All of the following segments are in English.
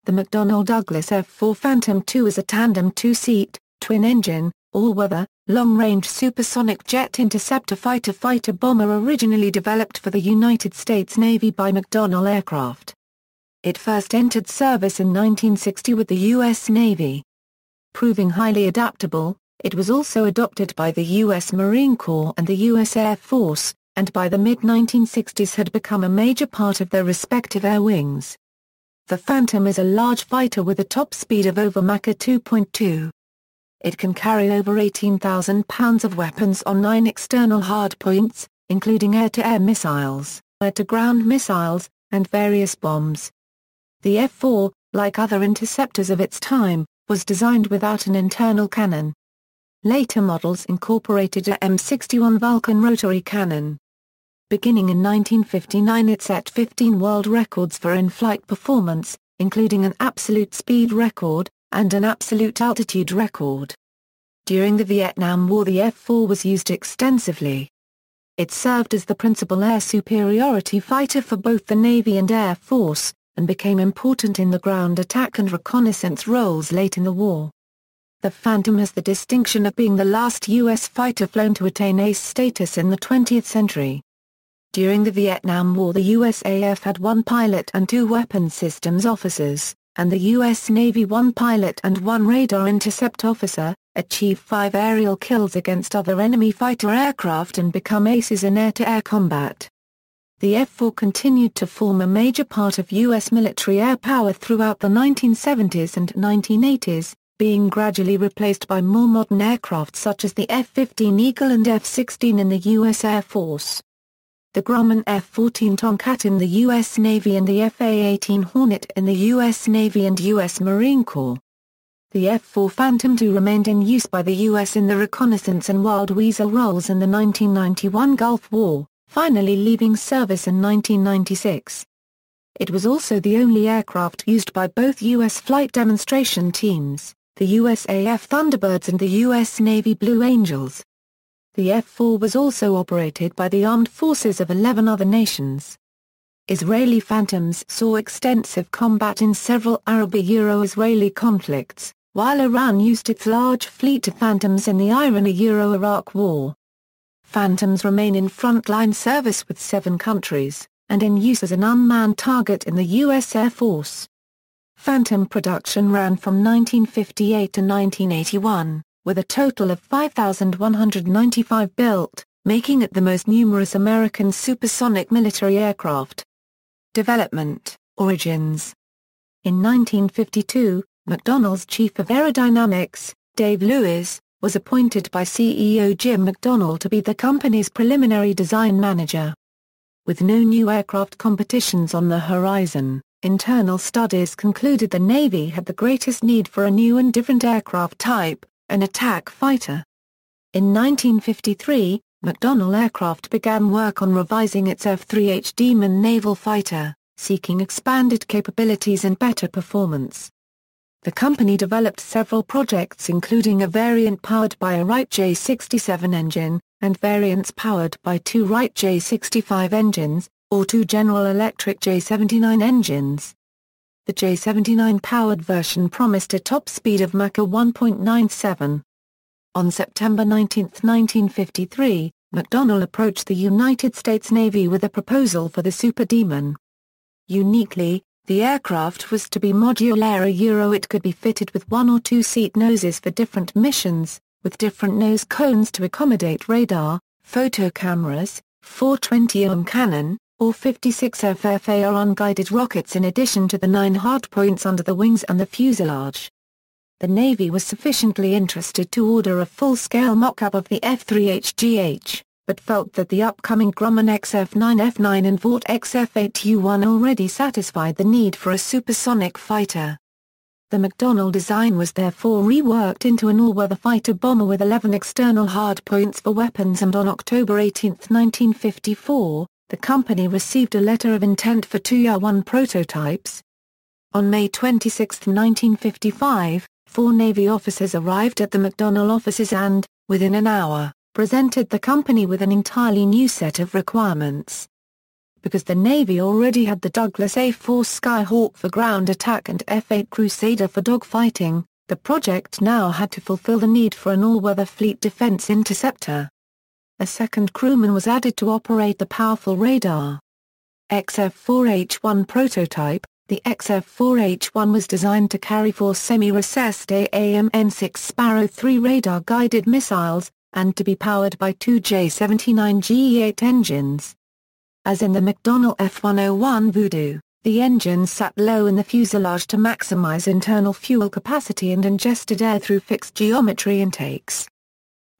The McDonnell Douglas F-4 Phantom II is a tandem two-seat, twin-engine, all-weather, long-range supersonic jet interceptor fighter bomber originally developed for the United States Navy by McDonnell Aircraft. It first entered service in 1960 with the U.S. Navy. Proving highly adaptable, it was also adopted by the U.S. Marine Corps and the U.S. Air Force, and by the mid-1960s had become a major part of their respective air wings. The Phantom is a large fighter with a top speed of over Mach 2.2. It can carry over 18,000 pounds of weapons on 9 external hardpoints, including air-to-air missiles, air-to-ground missiles, and various bombs. The F-4, like other interceptors of its time, was designed without an internal cannon. Later models incorporated a M61 Vulcan rotary cannon. Beginning in 1959 it set 15 world records for in-flight performance, including an absolute speed record, and an absolute altitude record. During the Vietnam War the F-4 was used extensively. It served as the principal air superiority fighter for both the Navy and Air Force, and became important in the ground attack and reconnaissance roles late in the war. The Phantom has the distinction of being the last U.S. fighter flown to attain ace status in the 20th century. During the Vietnam War the USAF had 1 pilot and 2 weapons systems officers, and the U.S. Navy 1 pilot and 1 radar intercept officer, achieved 5 aerial kills against other enemy fighter aircraft and become aces in air-to-air combat. The F-4 continued to form a major part of U.S. military air power throughout the 1970s and 1980s, being gradually replaced by more modern aircraft such as the F-15 Eagle and F-16 in the U.S. Air Force. The Grumman F-14 Tomcat in the U.S. Navy and the F-A-18 Hornet in the U.S. Navy and U.S. Marine Corps. The F-4 Phantom II remained in use by the U.S. in the reconnaissance and wild weasel roles in the 1991 Gulf War, finally leaving service in 1996. It was also the only aircraft used by both U.S. flight demonstration teams, the USAF Thunderbirds and the U.S. Navy Blue Angels. The F-4 was also operated by the armed forces of 11 other nations. Israeli Phantoms saw extensive combat in several Arab-Euro-Israeli conflicts, while Iran used its large fleet of Phantoms in the Iran-Euro-Iraq War. Phantoms remain in front-line service with 7 countries, and in use as an unmanned target in the U.S. Air Force. Phantom production ran from 1958 to 1981, with a total of 5,195 built, making it the most numerous American supersonic military aircraft. Development, origins. In 1952, McDonnell's chief of aerodynamics, Dave Lewis, was appointed by CEO Jim McDonnell to be the company's preliminary design manager. With no new aircraft competitions on the horizon, internal studies concluded the Navy had the greatest need for a new and different aircraft type, an attack fighter. In 1953, McDonnell Aircraft began work on revising its F-3H Demon naval fighter, seeking expanded capabilities and better performance. The company developed several projects including a variant powered by a Wright J67 engine, and variants powered by 2 Wright J65 engines, or 2 General Electric J79 engines. The J79-powered version promised a top speed of Mach 1.97. On September 19, 1953, McDonnell approached the United States Navy with a proposal for the Super Demon. Uniquely, the aircraft was to be modular. It could be fitted with 1 or 2 seat noses for different missions, with different nose cones to accommodate radar, photo cameras, 420 ohm cannon, or 56 FFA or unguided rockets in addition to the 9 hardpoints under the wings and the fuselage. The Navy was sufficiently interested to order a full-scale mock-up of the F-3HGH, but felt that the upcoming Grumman XF-9 F-9 and Vought XF-8U-1 already satisfied the need for a supersonic fighter. The McDonnell design was therefore reworked into an all-weather fighter bomber with 11 external hardpoints for weapons, and on October 18, 1954, the company received a letter of intent for 2 YA-1 prototypes. On May 26, 1955, 4 Navy officers arrived at the McDonnell offices and, within an hour, presented the company with an entirely new set of requirements. because the Navy already had the Douglas F-4 Skyhawk for ground attack and F-8 Crusader for dogfighting, the project now had to fulfill the need for an all-weather fleet defense interceptor. A second crewman was added to operate the powerful radar. XF-4H-1 prototype. The XF-4H-1 was designed to carry 4 semi-recessed AAM-N6 Sparrow 3 radar-guided missiles, and to be powered by 2 J-79 GE-8 engines. As in the McDonnell F-101 Voodoo, the engines sat low in the fuselage to maximize internal fuel capacity and ingested air through fixed geometry intakes.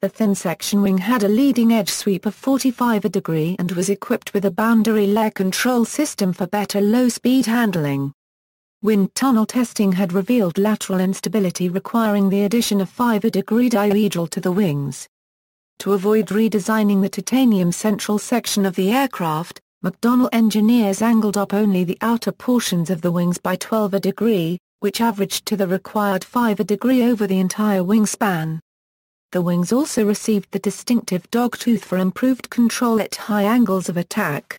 The thin section wing had a leading edge sweep of 45 degrees and was equipped with a boundary layer control system for better low-speed handling. Wind tunnel testing had revealed lateral instability requiring the addition of 5-degree dihedral to the wings. To avoid redesigning the titanium central section of the aircraft, McDonnell engineers angled up only the outer portions of the wings by 12 degrees, which averaged to the required 5 degrees over the entire wingspan. The wings also received the distinctive dogtooth for improved control at high angles of attack.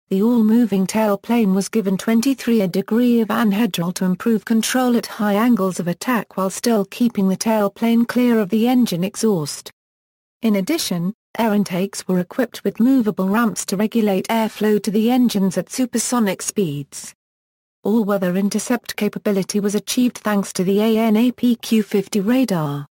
The all-moving tailplane was given 23 degrees of anhedral to improve control at high angles of attack while still keeping the tailplane clear of the engine exhaust. In addition, air intakes were equipped with movable ramps to regulate airflow to the engines at supersonic speeds. All-weather intercept capability was achieved thanks to the ANAPQ-50 radar.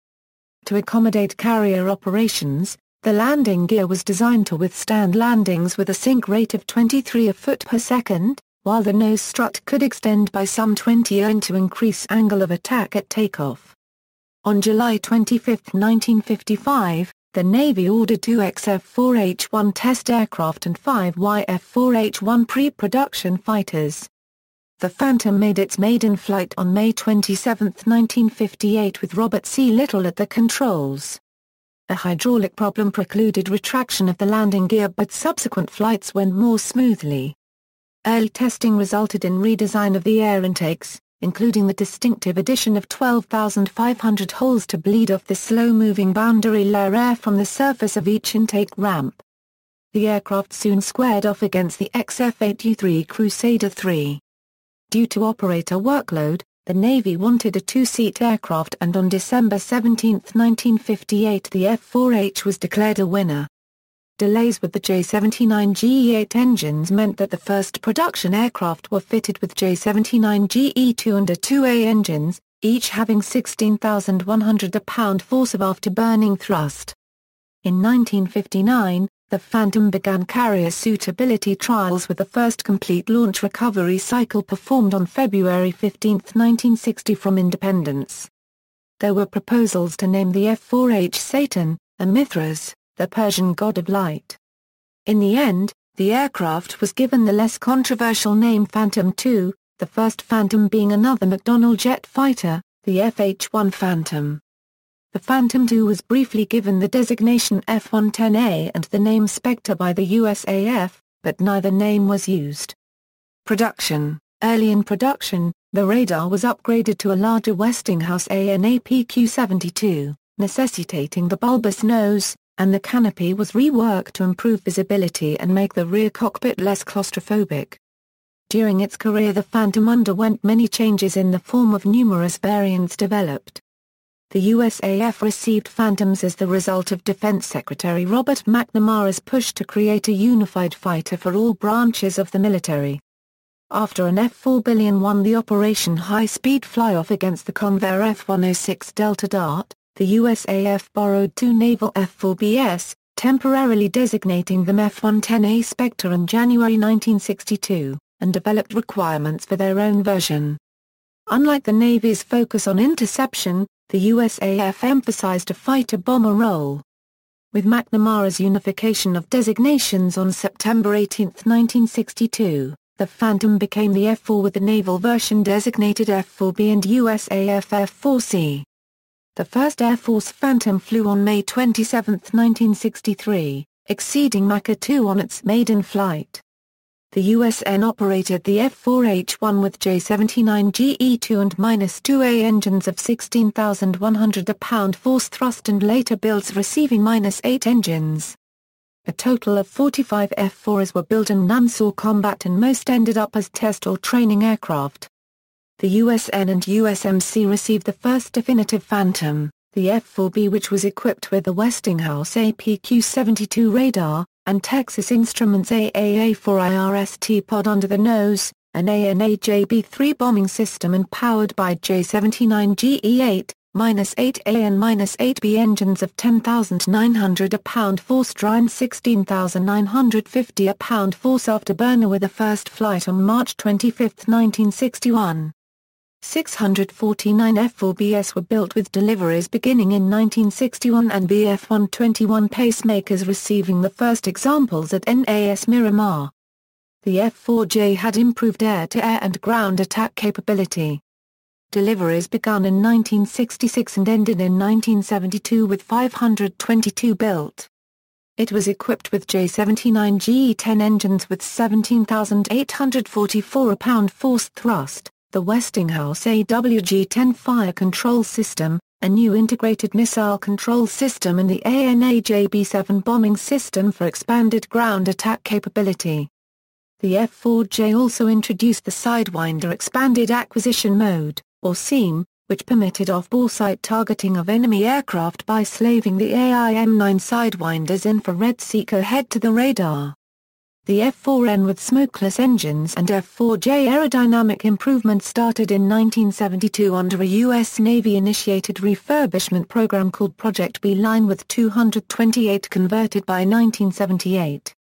To accommodate carrier operations, the landing gear was designed to withstand landings with a sink rate of 23 foot per second, while the nose strut could extend by some 20 in to increase angle of attack at takeoff. On July 25, 1955, the Navy ordered 2 XF-4H-1 test aircraft and 5 YF-4H-1 pre-production fighters. The Phantom made its maiden flight on May 27, 1958 with Robert C. Little at the controls. A hydraulic problem precluded retraction of the landing gear but subsequent flights went more smoothly. Early testing resulted in redesign of the air intakes, including the distinctive addition of 12,500 holes to bleed off the slow-moving boundary layer air from the surface of each intake ramp. The aircraft soon squared off against the XF-8U-3 Crusader 3. Due to operator workload, the Navy wanted a 2-seat aircraft and on December 17, 1958 the F-4H was declared a winner. Delays with the J-79 GE-8 engines meant that the first production aircraft were fitted with J-79 GE-2 and A-2A engines, each having 16,100 pound force of afterburning thrust. In 1959, the Phantom began carrier suitability trials with the first complete launch recovery cycle performed on February 15, 1960 from Independence. There were proposals to name the F-4H Satan, and Mithras, the Persian god of light. In the end, the aircraft was given the less controversial name Phantom II, the first Phantom being another McDonnell jet fighter, the F-H-1 Phantom. The Phantom II was briefly given the designation F-110A and the name Spectre by the USAF, but neither name was used. Production. Early in production, the radar was upgraded to a larger Westinghouse ANAPQ-72, necessitating the bulbous nose, and the canopy was reworked to improve visibility and make the rear cockpit less claustrophobic. During its career the Phantom underwent many changes in the form of numerous variants developed. The USAF received Phantoms as the result of Defense Secretary Robert McNamara's push to create a unified fighter for all branches of the military. After an F-4 Billion won the Operation High Speed Fly-Off against the Convair F-106 Delta Dart, the USAF borrowed 2 naval F-4Bs, temporarily designating them F-110A Spectre in January 1962, and developed requirements for their own version. Unlike the Navy's focus on interception, the USAF emphasized a fighter-bomber role. With McNamara's unification of designations on September 18, 1962, the Phantom became the F-4 with the naval version designated F-4B and USAF F-4C. The first Air Force Phantom flew on May 27, 1963, exceeding Mach 2 on its maiden flight. The USN operated the F-4H-1 with J-79 GE-2 and -2A engines of 16,100 pound force thrust and later builds receiving -8 engines. A total of 45 F-4s were built and none saw combat and most ended up as test or training aircraft. The USN and USMC received the first definitive Phantom, the F-4B, which was equipped with the Westinghouse APQ-72 radar, and Texas Instruments AAA-4 pod under the nose, an ANA-JB-3 bombing system and powered by J-79GE-8, -8A and -8B engines of 10,900 pound force and 16,950 pound force afterburner with a first flight on March 25, 1961. 649 F-4Bs were built with deliveries beginning in 1961 and BF-121 pacemakers receiving the first examples at NAS Miramar. The F-4J had improved air-to-air and ground attack capability. Deliveries began in 1966 and ended in 1972 with 522 built. It was equipped with J-79GE-10 engines with 17,844 pound force thrust, the Westinghouse AWG-10 fire control system, a new integrated missile control system and the ANA-JB-7 bombing system for expanded ground attack capability. The F-4J also introduced the Sidewinder Expanded Acquisition Mode, or SEAM, which permitted off-boresight targeting of enemy aircraft by slaving the AIM-9 Sidewinder's infrared seeker head to the radar. The F-4N with smokeless engines and F-4J aerodynamic improvements started in 1972 under a U.S. Navy-initiated refurbishment program called Project B-Line with 228 converted by 1978.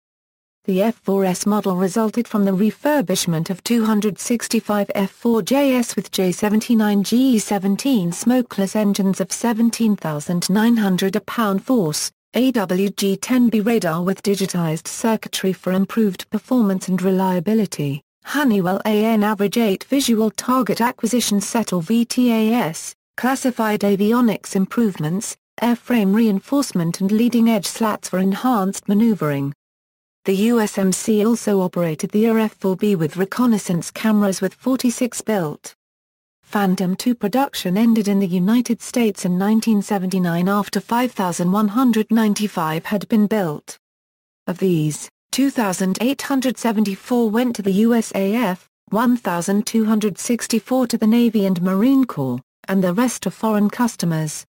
The F-4S model resulted from the refurbishment of 265 F-4JS with J-79GE-17 smokeless engines of 17,900 pound force, AWG-10B radar with digitized circuitry for improved performance and reliability, Honeywell AN Average 8 Visual Target Acquisition Set or VTAS, classified avionics improvements, airframe reinforcement and leading-edge slats for enhanced maneuvering. The USMC also operated the F-4B with reconnaissance cameras with 46 built. Phantom II production ended in the United States in 1979 after 5,195 had been built. Of these, 2,874 went to the USAF, 1,264 to the Navy and Marine Corps, and the rest to foreign customers.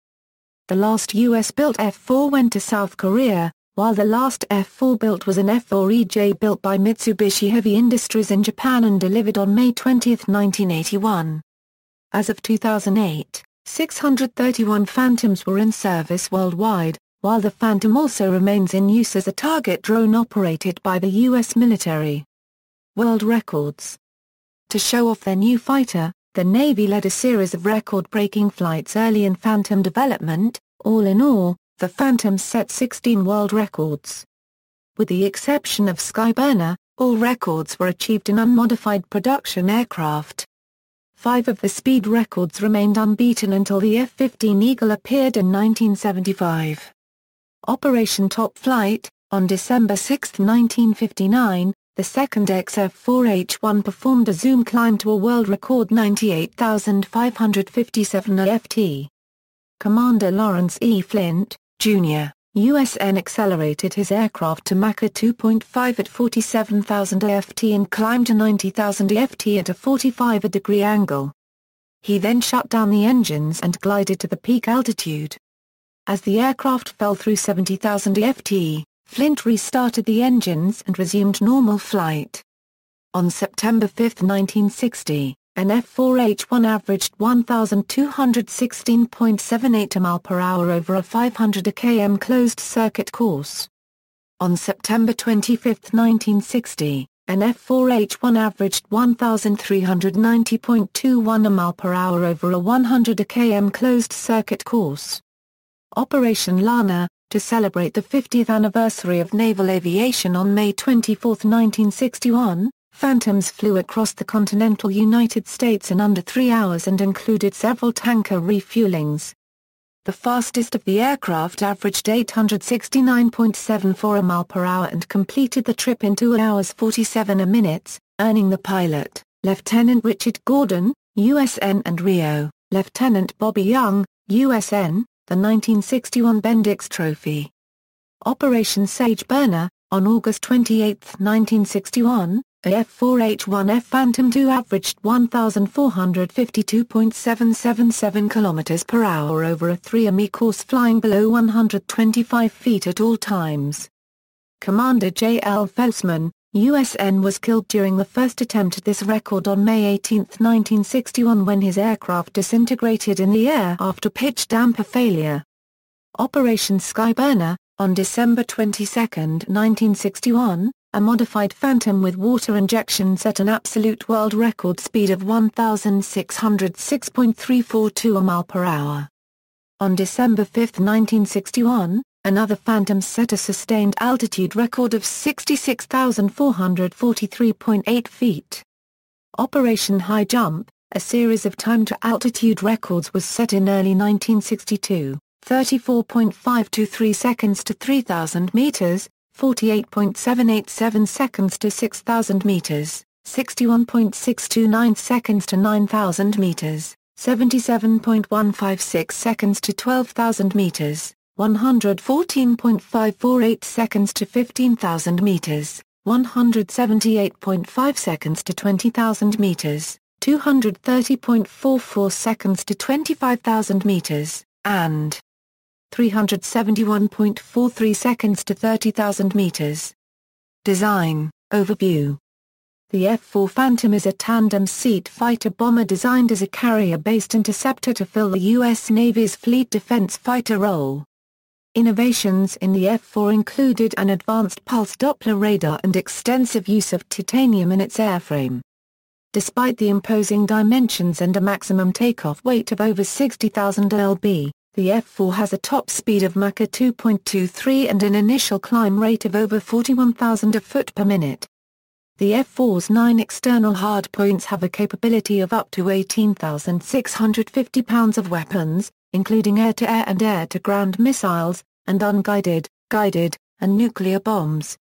The last US-built F-4 went to South Korea, while the last F-4 built was an F-4EJ built by Mitsubishi Heavy Industries in Japan and delivered on May 20, 1981. As of 2008, 631 Phantoms were in service worldwide, while the Phantom also remains in use as a target drone operated by the U.S. military. World records. To show off their new fighter, the Navy led a series of record-breaking flights early in Phantom development. All in all, the Phantom set 16 world records. With the exception of Skyburner, all records were achieved in unmodified production aircraft. 5 of the speed records remained unbeaten until the F-15 Eagle appeared in 1975. Operation Top Flight, on December 6, 1959, the second XF-4H-1 performed a zoom climb to a world record 98,557 AFT. Commander Lawrence E. Flint, Jr., USN accelerated his aircraft to Mach 2.5 at 47,000 AFT and climbed to 90,000 AFT at a 45°-degree angle. He then shut down the engines and glided to the peak altitude. As the aircraft fell through 70,000 AFT, Flint restarted the engines and resumed normal flight. On September 5, 1960, an F-4H-1 averaged 1,216.78 mph over a 500 km closed-circuit course. On September 25, 1960, an F-4H-1 averaged 1,390.21 mph over a 100 km closed-circuit course. Operation Lana, to celebrate the 50th anniversary of naval aviation on May 24, 1961, Phantoms flew across the continental United States in under 3 hours and included several tanker refuelings. The fastest of the aircraft averaged 869.74 mph and completed the trip in 2 hours 47 minutes, earning the pilot, Lieutenant Richard Gordon, USN and Rio, Lieutenant Bobby Young, USN, the 1961 Bendix Trophy. Operation Sage Burner. On August 28, 1961, a F-4H-1F Phantom II averaged 1,452.777 km per hour over a 3 mi course, flying below 125 feet at all times. Commander J. L. Felsman, USN, was killed during the first attempt at this record on May 18, 1961, when his aircraft disintegrated in the air after pitch damper failure. Operation Skyburner. On December 22, 1961, a modified Phantom with water injection set an absolute world record speed of 1,606.342 mph per hour. On December 5, 1961, another Phantom set a sustained altitude record of 66,443.8 feet. Operation High Jump. A series of time-to-altitude records was set in early 1962. 34.523 seconds to 3,000 meters, 48.787 seconds to 6,000 meters, 61.629 seconds to 9,000 meters, 77.156 seconds to 12,000 meters, 114.548 seconds to 15,000 meters, 178.5 seconds to 20,000 meters, 230.44 seconds to 25,000 meters, and 371.43 seconds to 30,000 meters. Design Overview. The F-4 Phantom is a tandem-seat fighter-bomber designed as a carrier-based interceptor to fill the U.S. Navy's fleet defense fighter role. Innovations in the F-4 included an advanced pulse Doppler radar and extensive use of titanium in its airframe. Despite the imposing dimensions and a maximum takeoff weight of over 60,000 lb, the F-4 has a top speed of Mach 2.23 and an initial climb rate of over 41,000 foot per minute. The F-4's 9 external hardpoints have a capability of up to 18,650 pounds of weapons, including air-to-air and air-to-ground missiles, and unguided, guided, and nuclear bombs.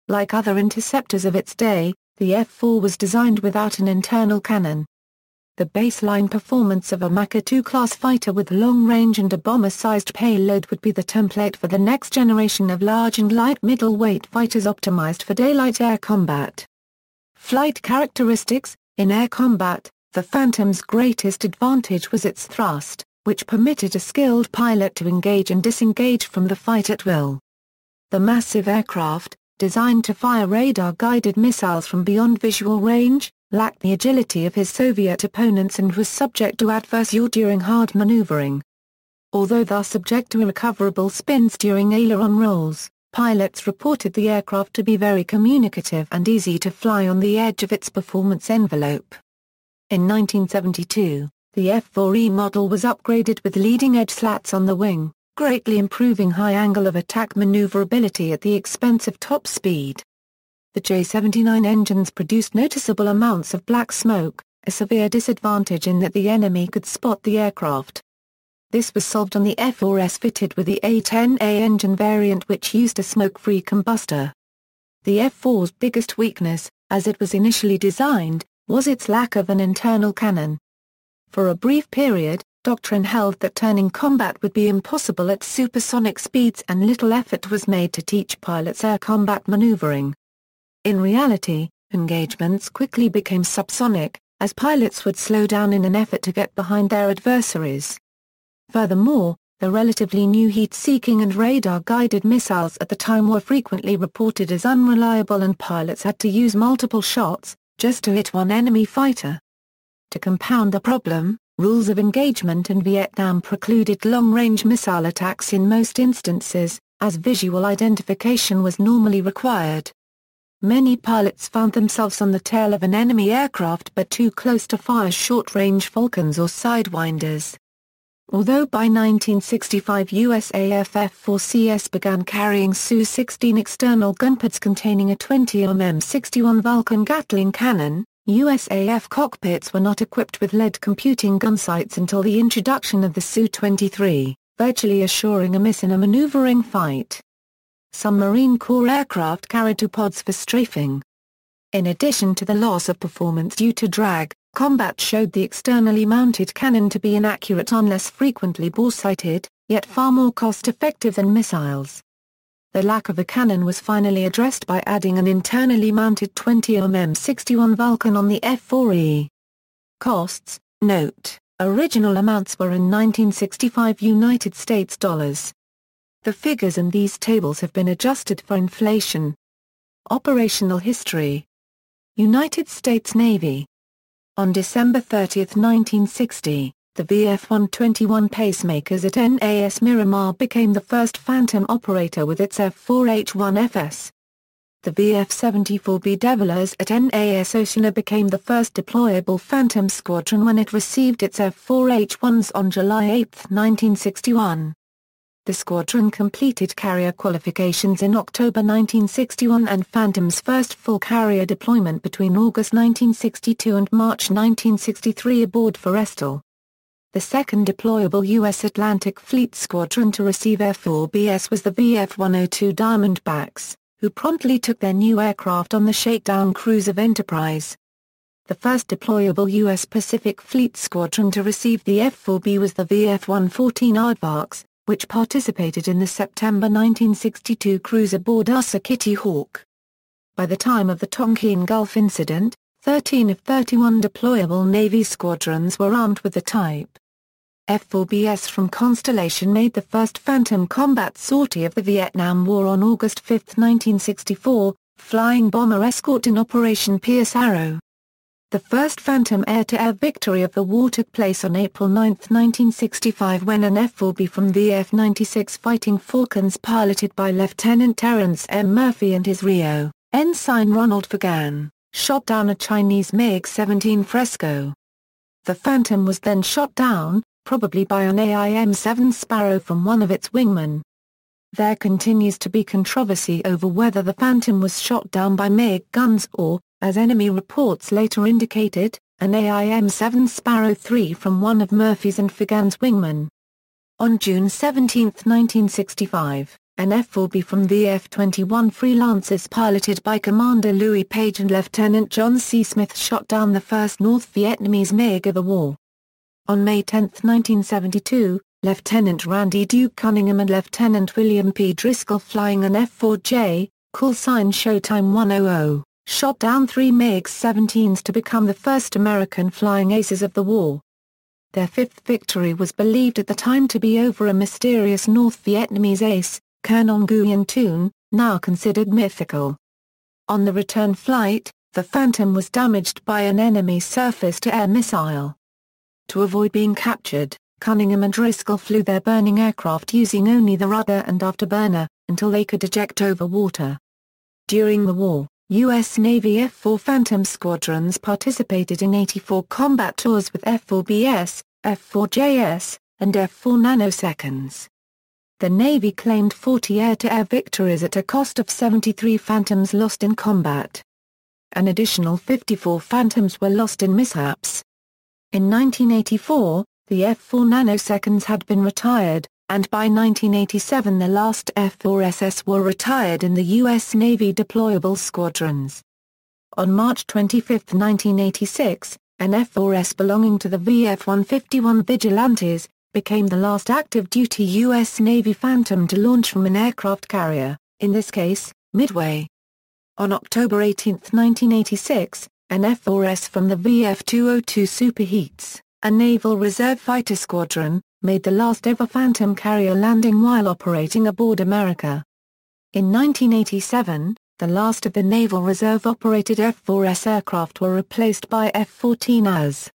Like other interceptors of its day, the F-4 was designed without an internal cannon. The baseline performance of a Mach 2 class fighter with long range and a bomber-sized payload would be the template for the next generation of large and light middleweight fighters optimized for daylight air combat. Flight characteristics. In air combat, the Phantom's greatest advantage was its thrust, which permitted a skilled pilot to engage and disengage from the fight at will. The massive aircraft, designed to fire radar-guided missiles from beyond visual range, lacked the agility of his Soviet opponents and was subject to adverse yaw during hard maneuvering. Although thus subject to irrecoverable spins during aileron rolls, pilots reported the aircraft to be very communicative and easy to fly on the edge of its performance envelope. In 1972, the F-4E model was upgraded with leading-edge slats on the wing, greatly improving high angle of attack maneuverability at the expense of top speed. The J-79 engines produced noticeable amounts of black smoke, a severe disadvantage in that the enemy could spot the aircraft. This was solved on the F-4S fitted with the A-10A engine variant, which used a smoke-free combustor. The F-4's biggest weakness, as it was initially designed, was its lack of an internal cannon. For a brief period, doctrine held that turning combat would be impossible at supersonic speeds, and little effort was made to teach pilots air combat maneuvering. In reality, engagements quickly became subsonic, as pilots would slow down in an effort to get behind their adversaries. Furthermore, the relatively new heat-seeking and radar-guided missiles at the time were frequently reported as unreliable, and pilots had to use multiple shots, just to hit one enemy fighter. To compound the problem, rules of engagement in Vietnam precluded long-range missile attacks in most instances, as visual identification was normally required. Many pilots found themselves on the tail of an enemy aircraft but too close to fire short-range Vulcans or Sidewinders. Although by 1965 USAF F-4CS began carrying Su-16 external gunpowders containing a 20mm M61 Vulcan Gatling cannon, USAF cockpits were not equipped with lead computing gun sights until the introduction of the Su-23, virtually assuring a miss in a maneuvering fight. Some Marine Corps aircraft carried two pods for strafing. In addition to the loss of performance due to drag, combat showed the externally mounted cannon to be inaccurate unless frequently bore-sighted, yet far more cost-effective than missiles. The lack of a cannon was finally addressed by adding an internally mounted 20-ohm M61 Vulcan on the F-4E. Costs, note, original amounts were in 1965 United States dollars. The figures in these tables have been adjusted for inflation. Operational history. United States Navy. On December 30, 1960, the VF-121 pacemakers at NAS Miramar became the first Phantom operator with its F-4H-1FS. The VF-74B Devilers at NAS Oceana became the first deployable Phantom squadron when it received its F-4H-1s on July 8, 1961. The squadron completed carrier qualifications in October 1961 and Phantom's first full carrier deployment between August 1962 and March 1963 aboard Forrestal. The second deployable U.S. Atlantic Fleet squadron to receive F-4BS was the VF-102 Diamondbacks, who promptly took their new aircraft on the shakedown cruise of Enterprise. The first deployable U.S. Pacific Fleet squadron to receive the F-4B was the VF-114 Aardvarks, which participated in the September 1962 cruise aboard USS Kitty Hawk. By the time of the Tonkin Gulf incident, 13 of 31 deployable Navy squadrons were armed with the type. F-4BS from Constellation made the first Phantom combat sortie of the Vietnam War on August 5, 1964, flying bomber escort in Operation Pierce Arrow. The first Phantom air-to-air victory of the war took place on April 9, 1965 when an F-4B from VF-96 Fighting Falcons piloted by Lieutenant Terrence M. Murphy and his RIO, Ensign Ronald Fagan, shot down a Chinese MiG-17 Fresco. The Phantom was then shot down, probably by an AIM-7 Sparrow from one of its wingmen. There continues to be controversy over whether the Phantom was shot down by MiG guns or, as enemy reports later indicated, an AIM-7 Sparrow 3 from one of Murphy's and Fagan's wingmen. On June 17, 1965, an F-4B from VF-21 Freelancers piloted by Commander Louis Page and Lieutenant John C. Smith shot down the first North Vietnamese MiG of the war. On May 10, 1972, Lieutenant Randy Duke Cunningham and Lieutenant William P. Driscoll flying an F-4J, call sign Showtime 100, shot down 3 MiG-17s to become the first American flying aces of the war. Their fifth victory was believed at the time to be over a mysterious North Vietnamese ace, Colonel Nguyen Thun, now considered mythical. On the return flight, the Phantom was damaged by an enemy surface-to-air missile. To avoid being captured, Cunningham and Driscoll flew their burning aircraft using only the rudder and afterburner, until they could eject over water. During the war, U.S. Navy F-4 Phantom squadrons participated in 84 combat tours with F-4BS, F-4JS, and F-4 nanoseconds. The Navy claimed 40 air-to-air victories at a cost of 73 Phantoms lost in combat. An additional 54 Phantoms were lost in mishaps. In 1984, the F-4 nanoseconds had been retired, and by 1987 the last F-4SS were retired in the U.S. Navy deployable squadrons. On March 25, 1986, an F-4S belonging to the VF-151 Vigilantes, became the last active-duty U.S. Navy Phantom to launch from an aircraft carrier, in this case, Midway. On October 18, 1986, an F-4S from the VF-202 Superheats, a Naval Reserve Fighter Squadron, made the last ever Phantom carrier landing while operating aboard America. In 1987, the last of the Naval Reserve-operated F-4S aircraft were replaced by F-14As.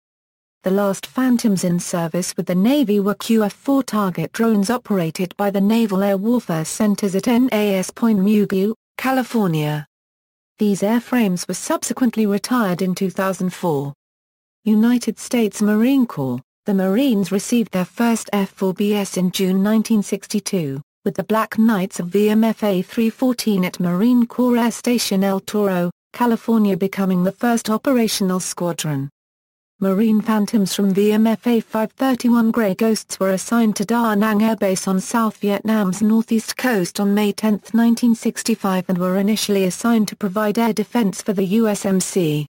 The last Phantoms in service with the Navy were QF-4 target drones operated by the Naval Air Warfare Centers at NAS Point Mugu, California. These airframes were subsequently retired in 2004. United States Marine Corps. The Marines received their first F-4BS in June 1962, with the Black Knights of VMFA 314 at Marine Corps Air Station El Toro, California becoming the first operational squadron. Marine Phantoms from VMFA 531 Grey Ghosts were assigned to Da Nang Air Base on South Vietnam's northeast coast on May 10, 1965 and were initially assigned to provide air defense for the USMC.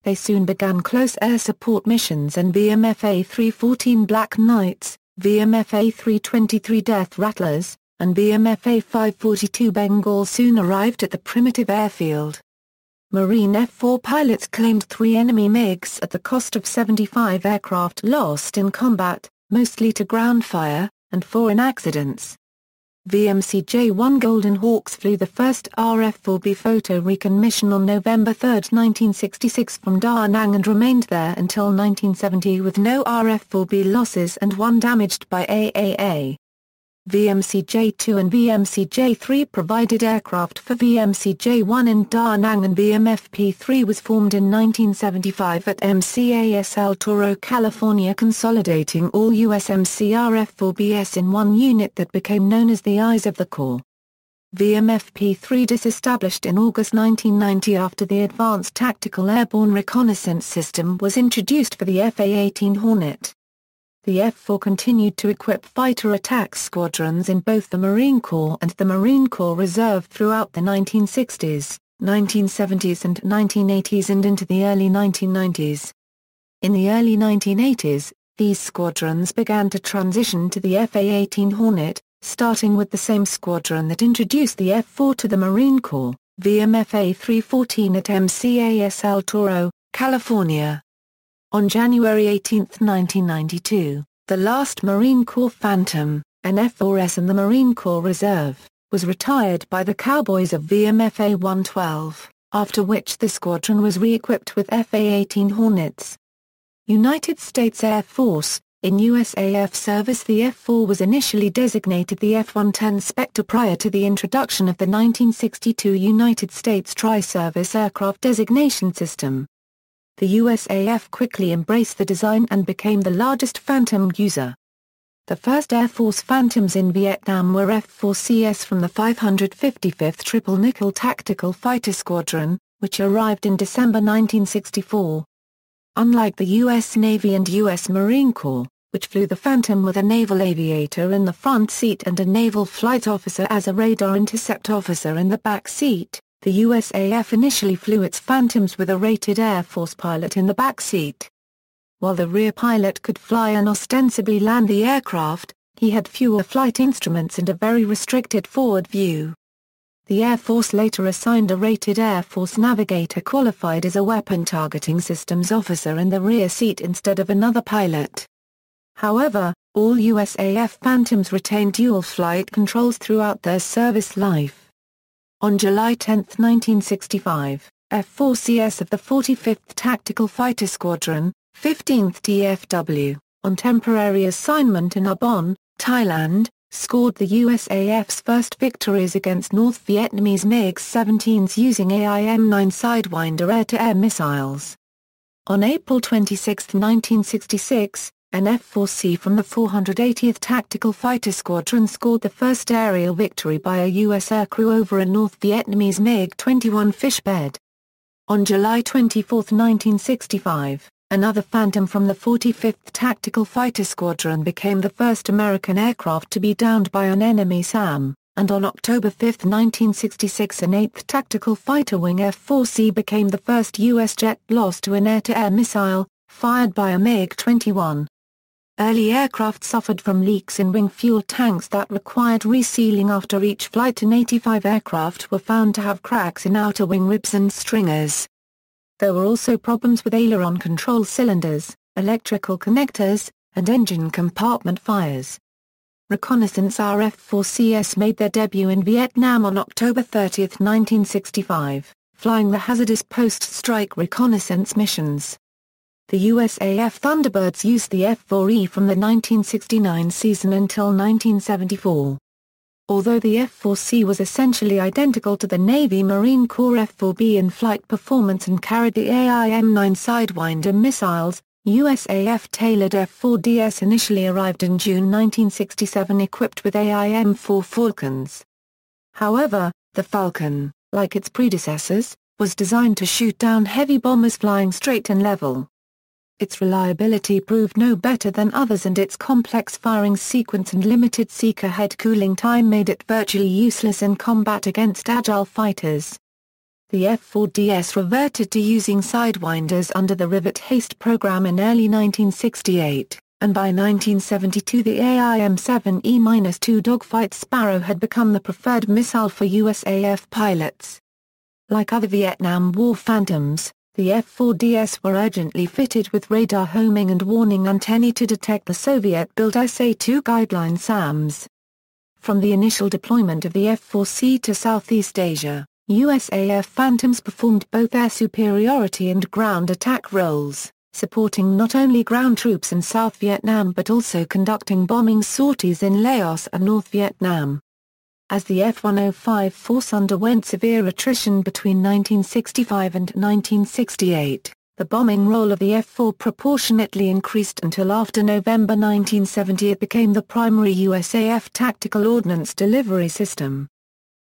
They soon began close air support missions and VMFA 314 Black Knights, VMFA 323 Death Rattlers, and BMF A-542 Bengal soon arrived at the primitive airfield. Marine F-4 pilots claimed 3 enemy MiGs at the cost of 75 aircraft lost in combat, mostly to ground fire, and 4 in accidents. VMC-J-1 Golden Hawks flew the first RF-4B photo recon mission on November 3, 1966 from Da Nang and remained there until 1970 with no RF-4B losses and 1 damaged by AAA. VMC-J-2 and VMC-J-3 provided aircraft for VMC-J-1 in Da Nang, and VMF-P-3 was formed in 1975 at MCAS El Toro, California, consolidating all USMC RF-4Bs in one unit that became known as the Eyes of the Corps. VMF-P-3 disestablished in August 1990 after the Advanced Tactical Airborne Reconnaissance System was introduced for the FA-18 Hornet. The F-4 continued to equip fighter attack squadrons in both the Marine Corps and the Marine Corps Reserve throughout the 1960s, 1970s and 1980s and into the early 1990s. In the early 1980s, these squadrons began to transition to the FA-18 Hornet, starting with the same squadron that introduced the F-4 to the Marine Corps, VMF A-314 at MCAS El Toro, California. On January 18, 1992, the last Marine Corps Phantom, an F-4S in the Marine Corps Reserve, was retired by the Cowboys of VMF A-112, after which the squadron was re-equipped with FA-18 Hornets. United States Air Force. In USAF service, the F-4 was initially designated the F-110 Spectre prior to the introduction of the 1962 United States Tri-Service Aircraft Designation System. The USAF quickly embraced the design and became the largest Phantom user. The first Air Force Phantoms in Vietnam were F-4CS from the 555th Triple Nickel Tactical Fighter Squadron, which arrived in December 1964. Unlike the U.S. Navy and U.S. Marine Corps, which flew the Phantom with a naval aviator in the front seat and a naval flight officer as a radar intercept officer in the back seat, the USAF initially flew its Phantoms with a rated Air Force pilot in the back seat. While the rear pilot could fly and ostensibly land the aircraft, he had fewer flight instruments and a very restricted forward view. The Air Force later assigned a rated Air Force navigator qualified as a weapon targeting systems officer in the rear seat instead of another pilot. However, all USAF Phantoms retained dual flight controls throughout their service life. On July 10, 1965, F-4CS of the 45th Tactical Fighter Squadron, 15th TFW, on temporary assignment in Arbonne, Thailand, scored the USAF's first victories against North Vietnamese MiG-17s using AIM-9 Sidewinder air-to-air missiles. On April 26, 1966, an F-4C from the 480th Tactical Fighter Squadron scored the first aerial victory by a U.S. aircrew over a North Vietnamese MiG-21 fish bed. On July 24, 1965, another Phantom from the 45th Tactical Fighter Squadron became the first American aircraft to be downed by an enemy SAM, and on October 5, 1966 an 8th Tactical Fighter Wing F-4C became the first U.S. jet lost to an air-to-air missile, fired by a MiG-21. Early aircraft suffered from leaks in wing fuel tanks that required resealing after each flight, and 85 aircraft were found to have cracks in outer wing ribs and stringers. There were also problems with aileron control cylinders, electrical connectors, and engine compartment fires. Reconnaissance RF-4CS made their debut in Vietnam on October 30, 1965, flying the hazardous post-strike reconnaissance missions. The USAF Thunderbirds used the F-4E from the 1969 season until 1974. Although the F-4C was essentially identical to the Navy Marine Corps F-4B in flight performance and carried the AIM-9 Sidewinder missiles, USAF tailored F-4DS initially arrived in June 1967 equipped with AIM-4 Vulcans. However, the Vulcan, like its predecessors, was designed to shoot down heavy bombers flying straight and level. Its reliability proved no better than others, and its complex firing sequence and limited seeker head cooling time made it virtually useless in combat against agile fighters. The F-4DS reverted to using sidewinders under the Rivet Haste program in early 1968, and by 1972 the AIM-7E-2 dogfight Sparrow had become the preferred missile for USAF pilots. Like other Vietnam War Phantoms, the F-4DS were urgently fitted with radar homing and warning antennae to detect the Soviet-built SA-2 guideline SAMs. From the initial deployment of the F-4C to Southeast Asia, USAF Phantoms performed both air superiority and ground attack roles, supporting not only ground troops in South Vietnam but also conducting bombing sorties in Laos and North Vietnam. As the F-105 force underwent severe attrition between 1965 and 1968, the bombing role of the F-4 proportionately increased until after November 1970 it became the primary USAF tactical ordnance delivery system.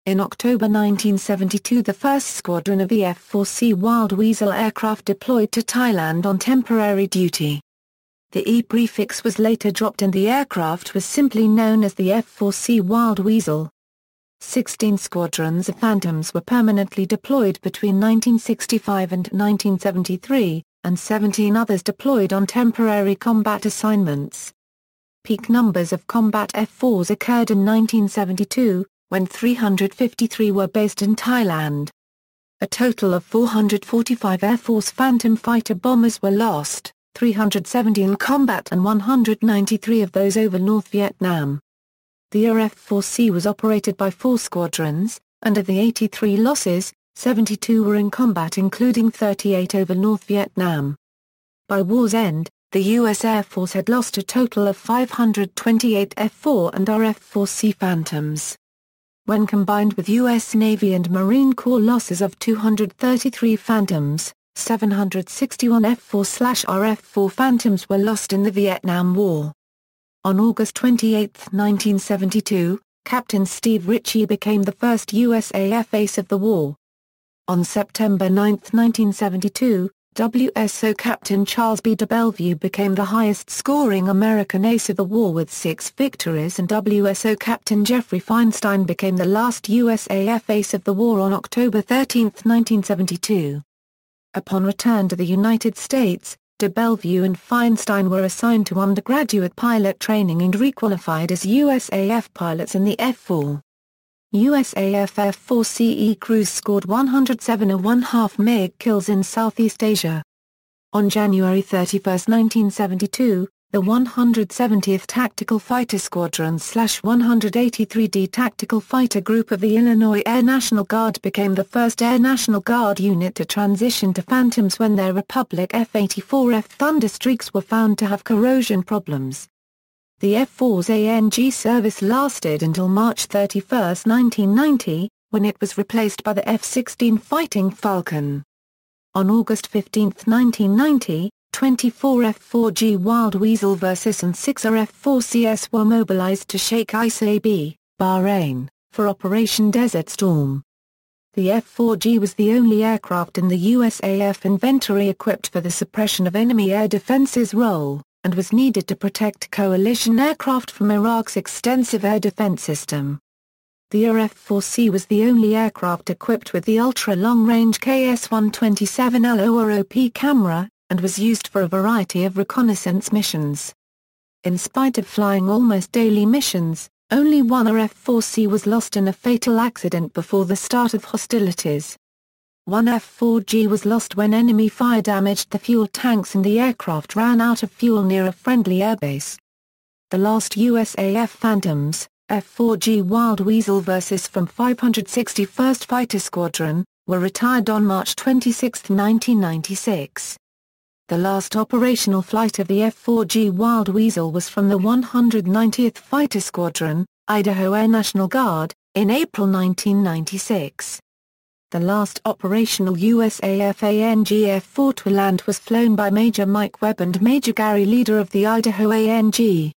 In October 1972 the first squadron of the F-4C Wild Weasel aircraft deployed to Thailand on temporary duty. The E prefix was later dropped and the aircraft was simply known as the F-4C Wild Weasel. 16 squadrons of Phantoms were permanently deployed between 1965 and 1973, and 17 others deployed on temporary combat assignments. Peak numbers of combat F-4s occurred in 1972, when 353 were based in Thailand. A total of 445 Air Force Phantom fighter bombers were lost, 370 in combat and 193 of those over North Vietnam. The F-4C was operated by 4 squadrons, and of the 83 losses, 72 were in combat including 38 over North Vietnam. By war's end, the U.S. Air Force had lost a total of 528 F-4 and F-4C Phantoms. When combined with U.S. Navy and Marine Corps losses of 233 Phantoms, 761 F-4/RF-4 Phantoms were lost in the Vietnam War. On August 28, 1972, Captain Steve Ritchie became the first USAF ace of the war. On September 9, 1972, WSO Captain Charles B. de Bellevue became the highest-scoring American ace of the war with 6 victories and WSO Captain Jeffrey Feinstein became the last USAF ace of the war on October 13, 1972. Upon return to the United States, de Bellevue and Feinstein were assigned to undergraduate pilot training and requalified as USAF pilots in the F-4. USAF F-4CE crews scored 107.5 MiG kills in Southeast Asia. On January 31, 1972, the 170th Tactical Fighter Squadron/183d Tactical Fighter Group of the Illinois Air National Guard became the first Air National Guard unit to transition to Phantoms when their Republic F-84F Thunderstreaks were found to have corrosion problems. The F-4's ANG service lasted until March 31, 1990, when it was replaced by the F-16 Fighting Falcon. On August 15, 1990, 24 F-4G Wild Weasel Versus and 6 F-4CS were mobilized to Sheikh Issa B, Bahrain, for Operation Desert Storm. The F-4G was the only aircraft in the USAF inventory equipped for the suppression of enemy air defenses role, and was needed to protect coalition aircraft from Iraq's extensive air defense system. The F-4C was the only aircraft equipped with the ultra-long-range KS-127 LOROP camera, and was used for a variety of reconnaissance missions. In spite of flying almost daily missions, only one F-4C was lost in a fatal accident before the start of hostilities. One F-4G was lost when enemy fire damaged the fuel tanks and the aircraft ran out of fuel near a friendly airbase. The last USAF Phantoms, F-4G Wild Weasel Versus from 561st Fighter Squadron, were retired on March 26, 1996. The last operational flight of the F-4G Wild Weasel was from the 190th Fighter Squadron, Idaho Air National Guard, in April 1996. The last operational USAF ANG F-4 to land was flown by Major Mike Webb and Major Gary Leader of the Idaho ANG.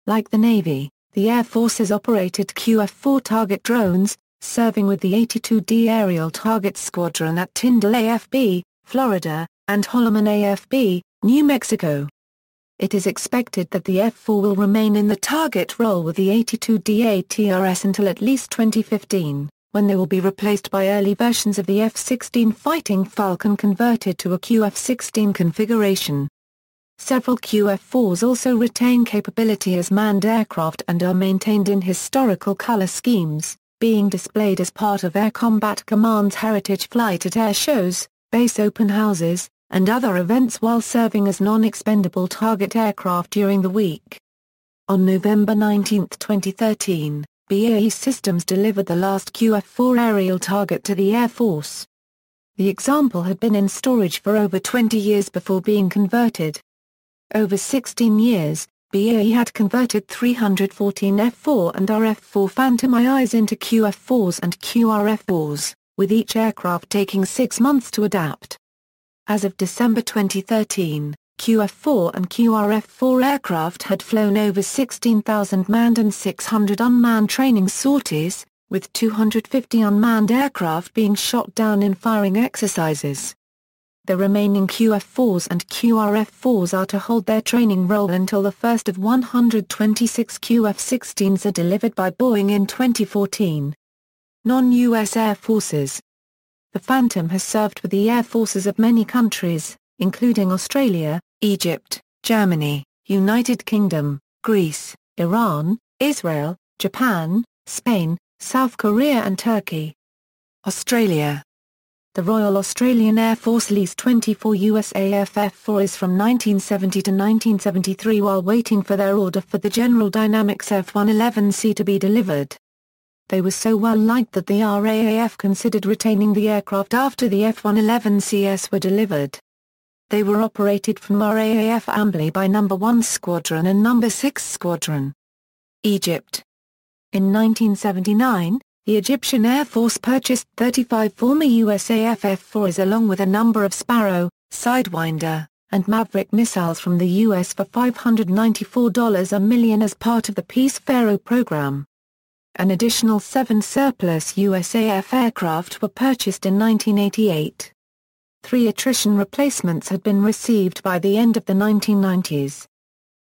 Like the Navy, the Air Force has operated QF-4 target drones, serving with the 82D Aerial Target Squadron at Tyndall AFB, Florida, and Holloman AFB, New Mexico. It is expected that the F-4 will remain in the target role with the 82D ATRS until at least 2015, when they will be replaced by early versions of the F-16 Fighting Falcon converted to a QF-16 configuration. Several QF-4s also retain capability as manned aircraft and are maintained in historical color schemes, being displayed as part of Air Combat Command's heritage flight at air shows, base open houses, and other events while serving as non-expendable target aircraft during the week. On November 19, 2013, BAE Systems delivered the last QF-4 aerial target to the Air Force. The example had been in storage for over 20 years before being converted. Over 16 years, BAE had converted 314 F-4 and RF-4 Phantom IIs into QF-4s and QRF-4s, with each aircraft taking 6 months to adapt. As of December 2013, QF-4 and QRF-4 aircraft had flown over 16,000 manned and 600 unmanned training sorties, with 250 unmanned aircraft being shot down in firing exercises. The remaining QF-4s and QRF-4s are to hold their training role until the first of 126 QF-16s are delivered by Boeing in 2014. Non-U.S. Air Forces. The Phantom has served with the air forces of many countries, including Australia, Egypt, Germany, United Kingdom, Greece, Iran, Israel, Japan, Spain, South Korea and Turkey. Australia. The Royal Australian Air Force leased 24 USAF F-4s from 1970 to 1973 while waiting for their order for the General Dynamics F-111C to be delivered. They were so well liked that the RAAF considered retaining the aircraft after the F-111Cs were delivered. They were operated from RAAF Ambly by No. 1 Squadron and No. 6 Squadron. Egypt. In 1979, the Egyptian Air Force purchased 35 former USAF F-4s along with a number of Sparrow, Sidewinder, and Maverick missiles from the U.S. for $594 a million as part of the Peace Pharaoh program. An additional 7 surplus USAF aircraft were purchased in 1988. 3 attrition replacements had been received by the end of the 1990s.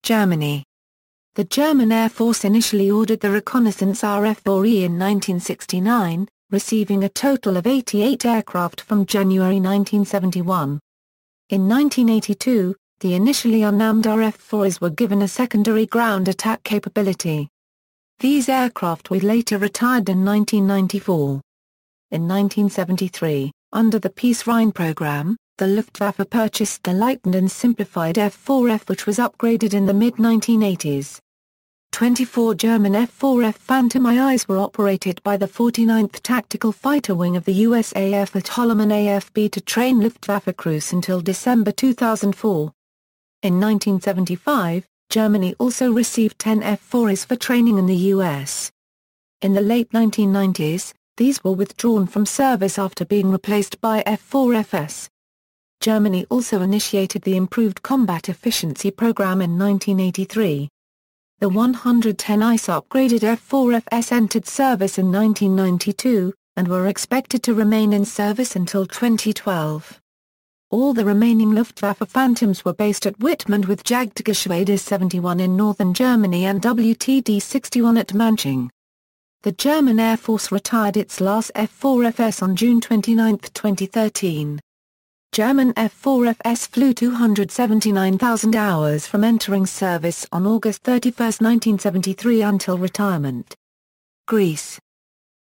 Germany. The German Air Force initially ordered the reconnaissance RF-4E in 1969, receiving a total of 88 aircraft from January 1971. In 1982, the initially unmanned RF-4s were given a secondary ground attack capability. These aircraft were later retired in 1994. In 1973, under the Peace Rhine program, the Luftwaffe purchased the lightened and simplified F-4F which was upgraded in the mid-1980s. 24 German F-4F Phantom IIs were operated by the 49th Tactical Fighter Wing of the USAF at Holloman AFB to train Luftwaffe crews until December 2004. In 1975, Germany also received 10 F-4s for training in the U.S. In the late 1990s, these were withdrawn from service after being replaced by F-4FS. Germany also initiated the Improved Combat Efficiency Program in 1983. The 110 ICE upgraded F-4FS entered service in 1992, and were expected to remain in service until 2012. All the remaining Luftwaffe Phantoms were based at Wittmund with Jagdgeschwader 71 in northern Germany and WTD-61 at Manching. The German Air Force retired its last F-4FS on June 29, 2013. German F-4FS flew 279,000 hours from entering service on August 31, 1973 until retirement. Greece.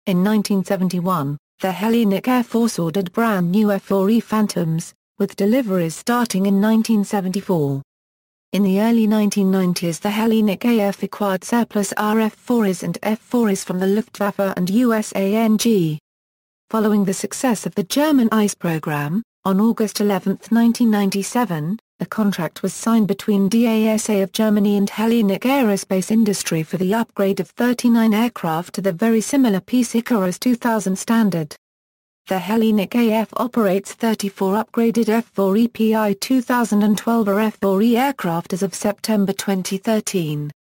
In 1971, the Hellenic Air Force ordered brand new F-4E Phantoms, with deliveries starting in 1974. In the early 1990s the Hellenic AF acquired surplus RF-4s and F-4s from the Luftwaffe and USANG. Following the success of the German ICE program, on August 11, 1997, a contract was signed between DASA of Germany and Hellenic Aerospace Industry for the upgrade of 39 aircraft to the very similar Peace Icarus 2000 standard. The Hellenic AF operates 34 upgraded F-4 EPI 2012 or F-4E aircraft as of September 2013.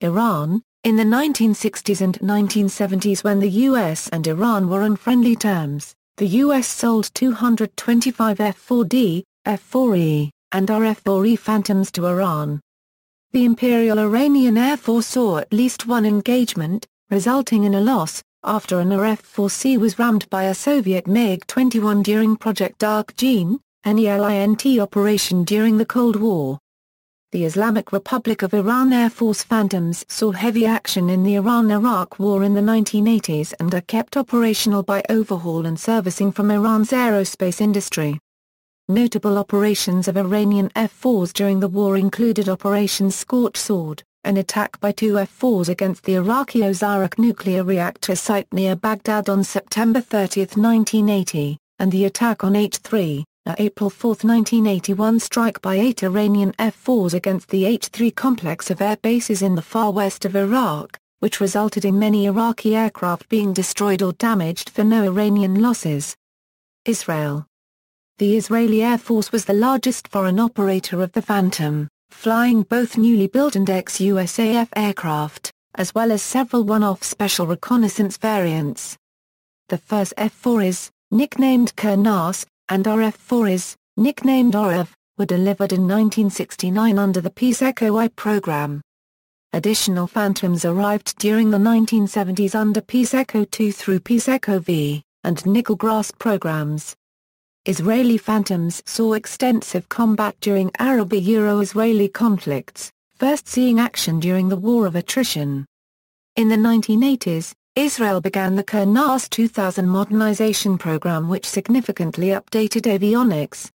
Iran. In the 1960s and 1970s when the U.S. and Iran were on friendly terms, the U.S. sold 225 F-4D, F-4E, and RF-4E Phantoms to Iran. The Imperial Iranian Air Force saw at least one engagement, resulting in a loss, after an RF-4C was rammed by a Soviet MiG-21 during Project Dark Gene, an ELINT operation during the Cold War. The Islamic Republic of Iran Air Force Phantoms saw heavy action in the Iran-Iraq War in the 1980s and are kept operational by overhaul and servicing from Iran's aerospace industry. Notable operations of Iranian F-4s during the war included Operation Scorched Sword, an attack by two F-4s against the Iraqi Ozark nuclear reactor site near Baghdad on September 30, 1980, and the attack on H-3, a April 4, 1981 strike by 8 Iranian F-4s against the H-3 complex of air bases in the far west of Iraq, which resulted in many Iraqi aircraft being destroyed or damaged for no Iranian losses. Israel. The Israeli Air Force was the largest foreign operator of the Phantom, flying both newly built and ex-USAF aircraft, as well as several one-off special reconnaissance variants. The first F-4s, nicknamed Kurnas, and RF-4s, nicknamed Orav, were delivered in 1969 under the Peace Echo I program. Additional Phantoms arrived during the 1970s under Peace Echo II through Peace Echo V, and Nickel Grass programs. Israeli Phantoms saw extensive combat during Arabi-Euro-Israeli conflicts, first seeing action during the War of Attrition. In the 1980s, Israel began the Kurnas 2000 modernization program which significantly updated avionics.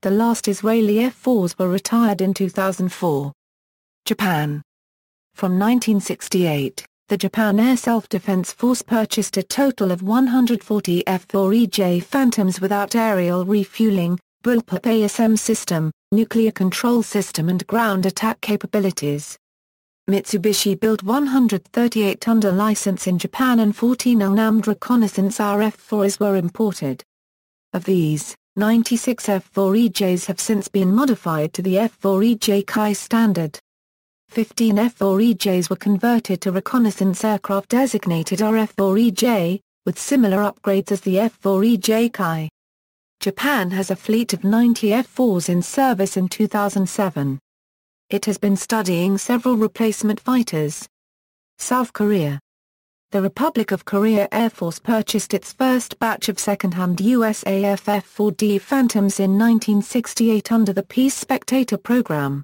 The last Israeli F-4s were retired in 2004. Japan. From 1968, the Japan Air Self-Defense Force purchased a total of 140 F-4EJ Phantoms without aerial refueling, bullpup ASM system, nuclear control system and ground attack capabilities. Mitsubishi built 138 under license in Japan and 14 unmanned reconnaissance RF-4s were imported. Of these, 96 F-4EJs have since been modified to the F-4EJ Kai standard. 15 F-4EJs were converted to reconnaissance aircraft designated RF-4EJ, with similar upgrades as the F-4EJ Kai. Japan has a fleet of 90 F-4s in service in 2007. It has been studying several replacement fighters. South Korea. The Republic of Korea Air Force purchased its first batch of second-hand USAF F-4D Phantoms in 1968 under the Peace Spectator program.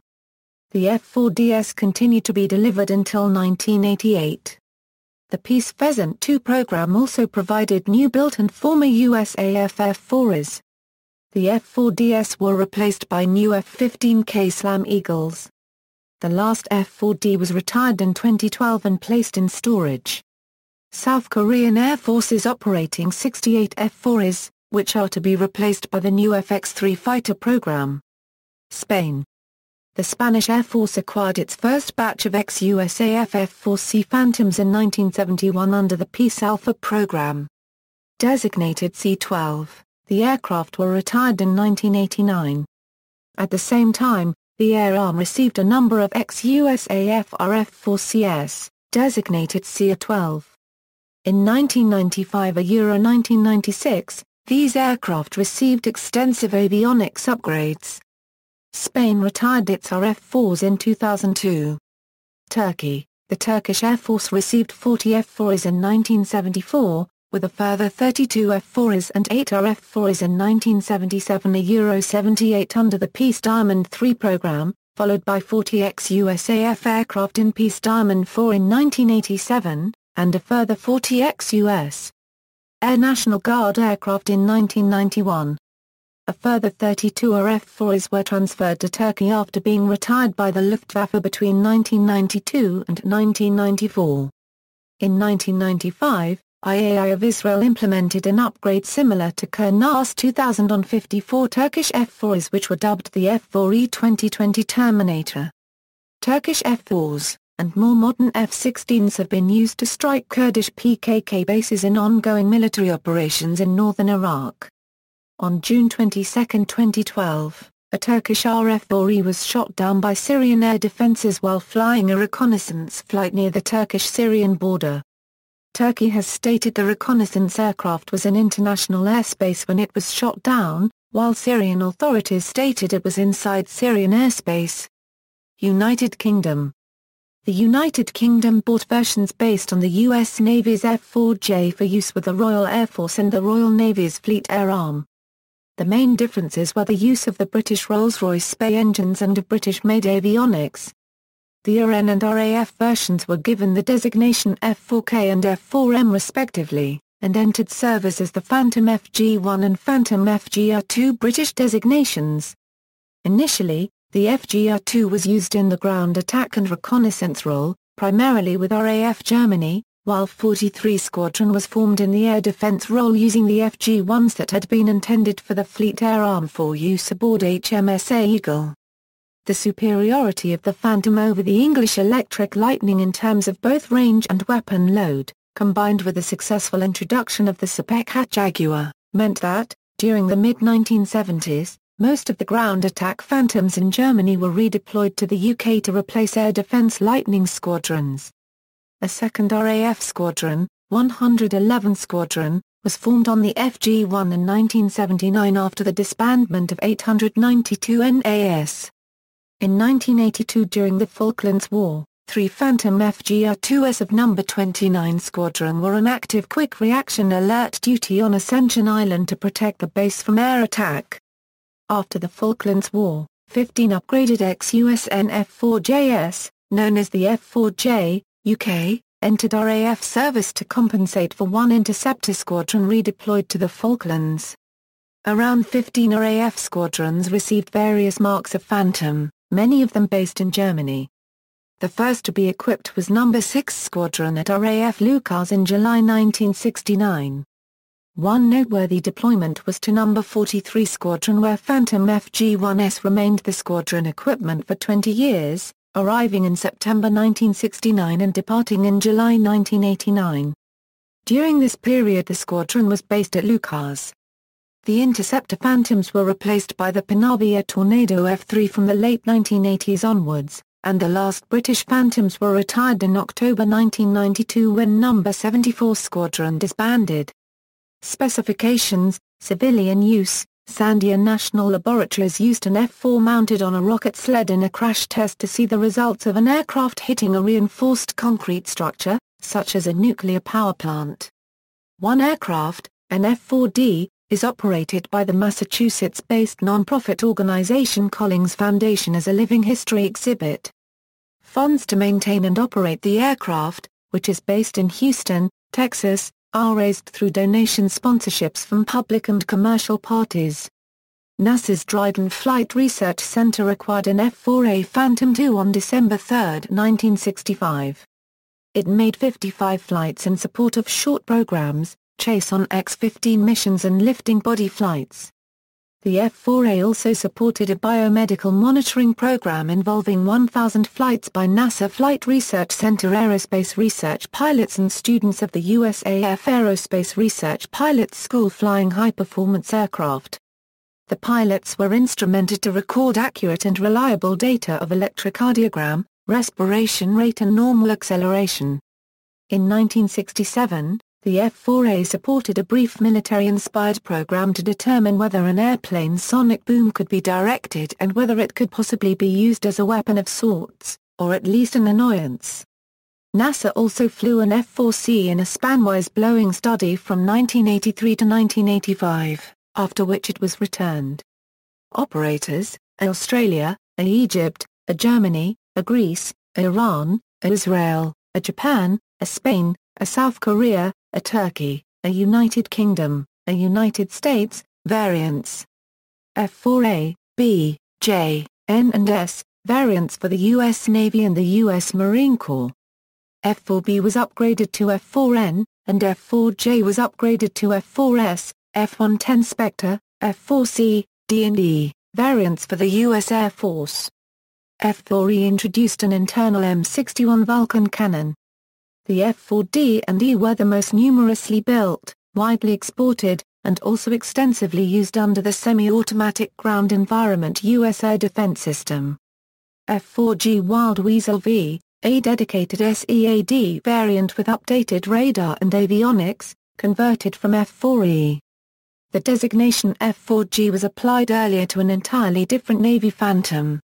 The F-4DS continued to be delivered until 1988. The Peace Pheasant II program also provided new-built and former USAF F-4s. The F-4DS were replaced by new F-15K Slam Eagles. The last F-4D was retired in 2012 and placed in storage. South Korean Air Force is operating 68 F-4s, which are to be replaced by the new FX-3 fighter program. Spain. The Spanish Air Force acquired its first batch of ex-USAF F-4C Phantoms in 1971 under the Peace Alpha program. Designated C-12, the aircraft were retired in 1989. At the same time, the Air Arm received a number of ex-USAF RF-4CS, designated CA-12. In 1995 and 1996, these aircraft received extensive avionics upgrades. Spain retired its RF-4s in 2002. Turkey. The Turkish Air Force received 40 F-4s in 1974, with a further 32 F-4s and 8 RF-4s in 1977 and 78 under the Peace Diamond III program, followed by 40 ex-USAF aircraft in Peace Diamond IV in 1987, and a further 40 ex-US Air National Guard aircraft in 1991. A further 32 RF-4s were transferred to Turkey after being retired by the Luftwaffe between 1992 and 1994. In 1995, IAI of Israel implemented an upgrade similar to Kurnas 2000 on 54 Turkish F-4s which were dubbed the F-4E 2020 Terminator. Turkish F-4s, and more modern F-16s have been used to strike Kurdish PKK bases in ongoing military operations in northern Iraq. On June 22, 2012, a Turkish RF-4E was shot down by Syrian air defenses while flying a reconnaissance flight near the Turkish-Syrian border. Turkey has stated the reconnaissance aircraft was in international airspace when it was shot down, while Syrian authorities stated it was inside Syrian airspace. United Kingdom. The United Kingdom bought versions based on the U.S. Navy's F-4J for use with the Royal Air Force and the Royal Navy's Fleet Air Arm. The main differences were the use of the British Rolls-Royce Spey engines and of British-made avionics. The RN and RAF versions were given the designation F4K and F4M respectively, and entered service as the Phantom FG-1 and Phantom FGR-2 British designations. Initially, the FGR-2 was used in the ground attack and reconnaissance role, primarily with RAF Germany, while 43 Squadron was formed in the air defence role using the FG-1s that had been intended for the Fleet Air Arm for use aboard HMS Eagle. The superiority of the Phantom over the English Electric Lightning in terms of both range and weapon load, combined with the successful introduction of the Sepeka Jaguar, meant that, during the mid-1970s, most of the ground attack Phantoms in Germany were redeployed to the UK to replace air defence Lightning squadrons. A second RAF squadron, 111 Squadron, was formed on the FG-1 in 1979 after the disbandment of 892 NAS. In 1982 during the Falklands War, 3 Phantom FGR-2s of No. 29 Squadron were on active quick reaction alert duty on Ascension Island to protect the base from air attack. After the Falklands War, 15 upgraded ex-USN F-4JS, known as the F-4J, UK, entered RAF service to compensate for one interceptor squadron redeployed to the Falklands. Around 15 RAF squadrons received various marks of Phantom, many of them based in Germany. The first to be equipped was No. 6 Squadron at RAF Lucas in July 1969. One noteworthy deployment was to No. 43 Squadron where Phantom FG-1s remained the squadron equipment for 20 years, arriving in September 1969 and departing in July 1989. During this period the squadron was based at Lucas. The Interceptor Phantoms were replaced by the Panavia Tornado F-3 from the late 1980s onwards, and the last British Phantoms were retired in October 1992 when No. 74 Squadron disbanded. Specifications: civilian use. Sandia National Laboratories used an F-4 mounted on a rocket sled in a crash test to see the results of an aircraft hitting a reinforced concrete structure, such as a nuclear power plant. One aircraft, an F-4D, is operated by the Massachusetts-based non-profit organization Collings Foundation as a living history exhibit. Funds to maintain and operate the aircraft, which is based in Houston, Texas, are raised through donation sponsorships from public and commercial parties. NASA's Dryden Flight Research Center acquired an F-4A Phantom II on December 3, 1965. It made 55 flights in support of short programs, chase on X-15 missions and lifting body flights. The F-4A also supported a biomedical monitoring program involving 1,000 flights by NASA Flight Research Center aerospace research pilots and students of the USAF Aerospace Research Pilots School flying high-performance aircraft. The pilots were instrumented to record accurate and reliable data of electrocardiogram, respiration rate and normal acceleration. In 1967, the F-4A supported a brief military-inspired program to determine whether an airplane's sonic boom could be directed and whether it could possibly be used as a weapon of sorts, or at least an annoyance. NASA also flew an F-4C in a spanwise blowing study from 1983 to 1985, after which it was returned. Operators: a Australia, a Egypt, a Germany, a Greece, a Iran, a Israel, a Japan, a Spain, a South Korea, a Turkey, a United Kingdom, a United States. Variants: F-4A, B, J, N and S, variants for the U.S. Navy and the U.S. Marine Corps. F-4B was upgraded to F-4N, and F-4J was upgraded to F-4S, F-110 Spectre, F-4C, D&E, variants for the U.S. Air Force. F-4E introduced an internal M61 Vulcan cannon. The F-4D and E were the most numerously built, widely exported, and also extensively used under the semi-automatic ground environment U.S. air defense system. F-4G Wild Weasel V, a dedicated SEAD variant with updated radar and avionics, converted from F-4E. The designation F-4G was applied earlier to an entirely different Navy Phantom.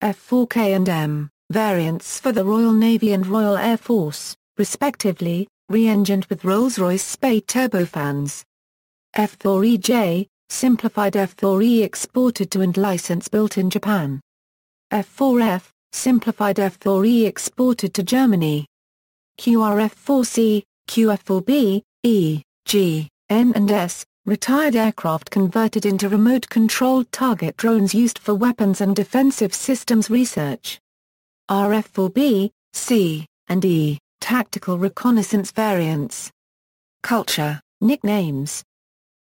F-4K and M, variants for the Royal Navy and Royal Air Force, respectively, re-engined with Rolls-Royce Spey turbofans. F-4EJ, simplified F-4E exported to and license built in Japan. F-4F, simplified F-4E exported to Germany. QRF-4C, QF-4B, E, G, N and S, retired aircraft converted into remote-controlled target drones used for weapons and defensive systems research. RF-4B, C, and E, tactical reconnaissance variants. Culture, nicknames.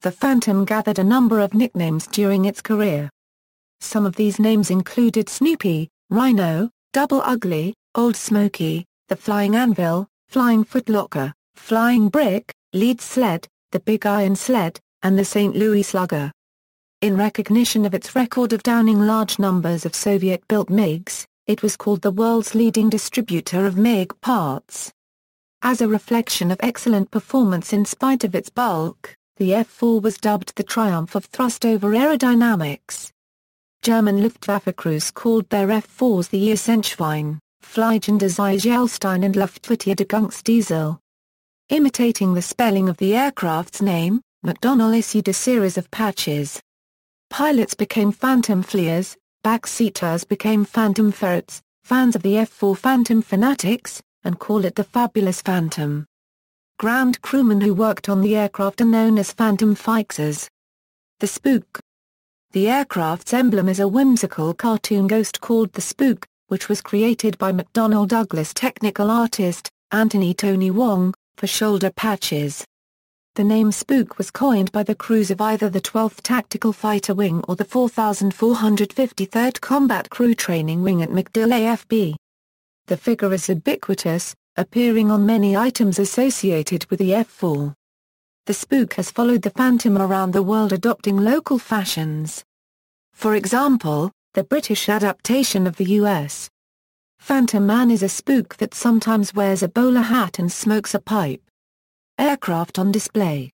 The Phantom gathered a number of nicknames during its career. Some of these names included Snoopy, Rhino, Double Ugly, Old Smoky, the Flying Anvil, Flying Footlocker, Flying Brick, Lead Sled, the Big Iron Sled, and the St. Louis Slugger. In recognition of its record of downing large numbers of Soviet-built MiGs, it was called the world's leading distributor of MiG parts. As a reflection of excellent performance in spite of its bulk, the F-4 was dubbed the triumph of thrust over aerodynamics. German Luftwaffe crews called their F-4s the Eisenschwein, Fliegende Ziegelstein and Luftwaffe de Gunstdiesel. Imitating the spelling of the aircraft's name, McDonnell issued a series of patches. Pilots became Phantom fleers, backseaters became Phantom ferrets, fans of the F-4 Phantom fanatics, and call it the Fabulous Phantom. Ground crewmen who worked on the aircraft are known as Phantom Fixers. The Spook. The aircraft's emblem is a whimsical cartoon ghost called the Spook, which was created by McDonnell Douglas technical artist, Anthony Tony Wong, for shoulder patches. The name Spook was coined by the crews of either the 12th Tactical Fighter Wing or the 4,453rd Combat Crew Training Wing at MacDill AFB. The figure is ubiquitous, appearing on many items associated with the F-4. The Spook has followed the Phantom around the world adopting local fashions. For example, the British adaptation of the U.S. Phantom Man is a spook that sometimes wears a bowler hat and smokes a pipe. Aircraft on display.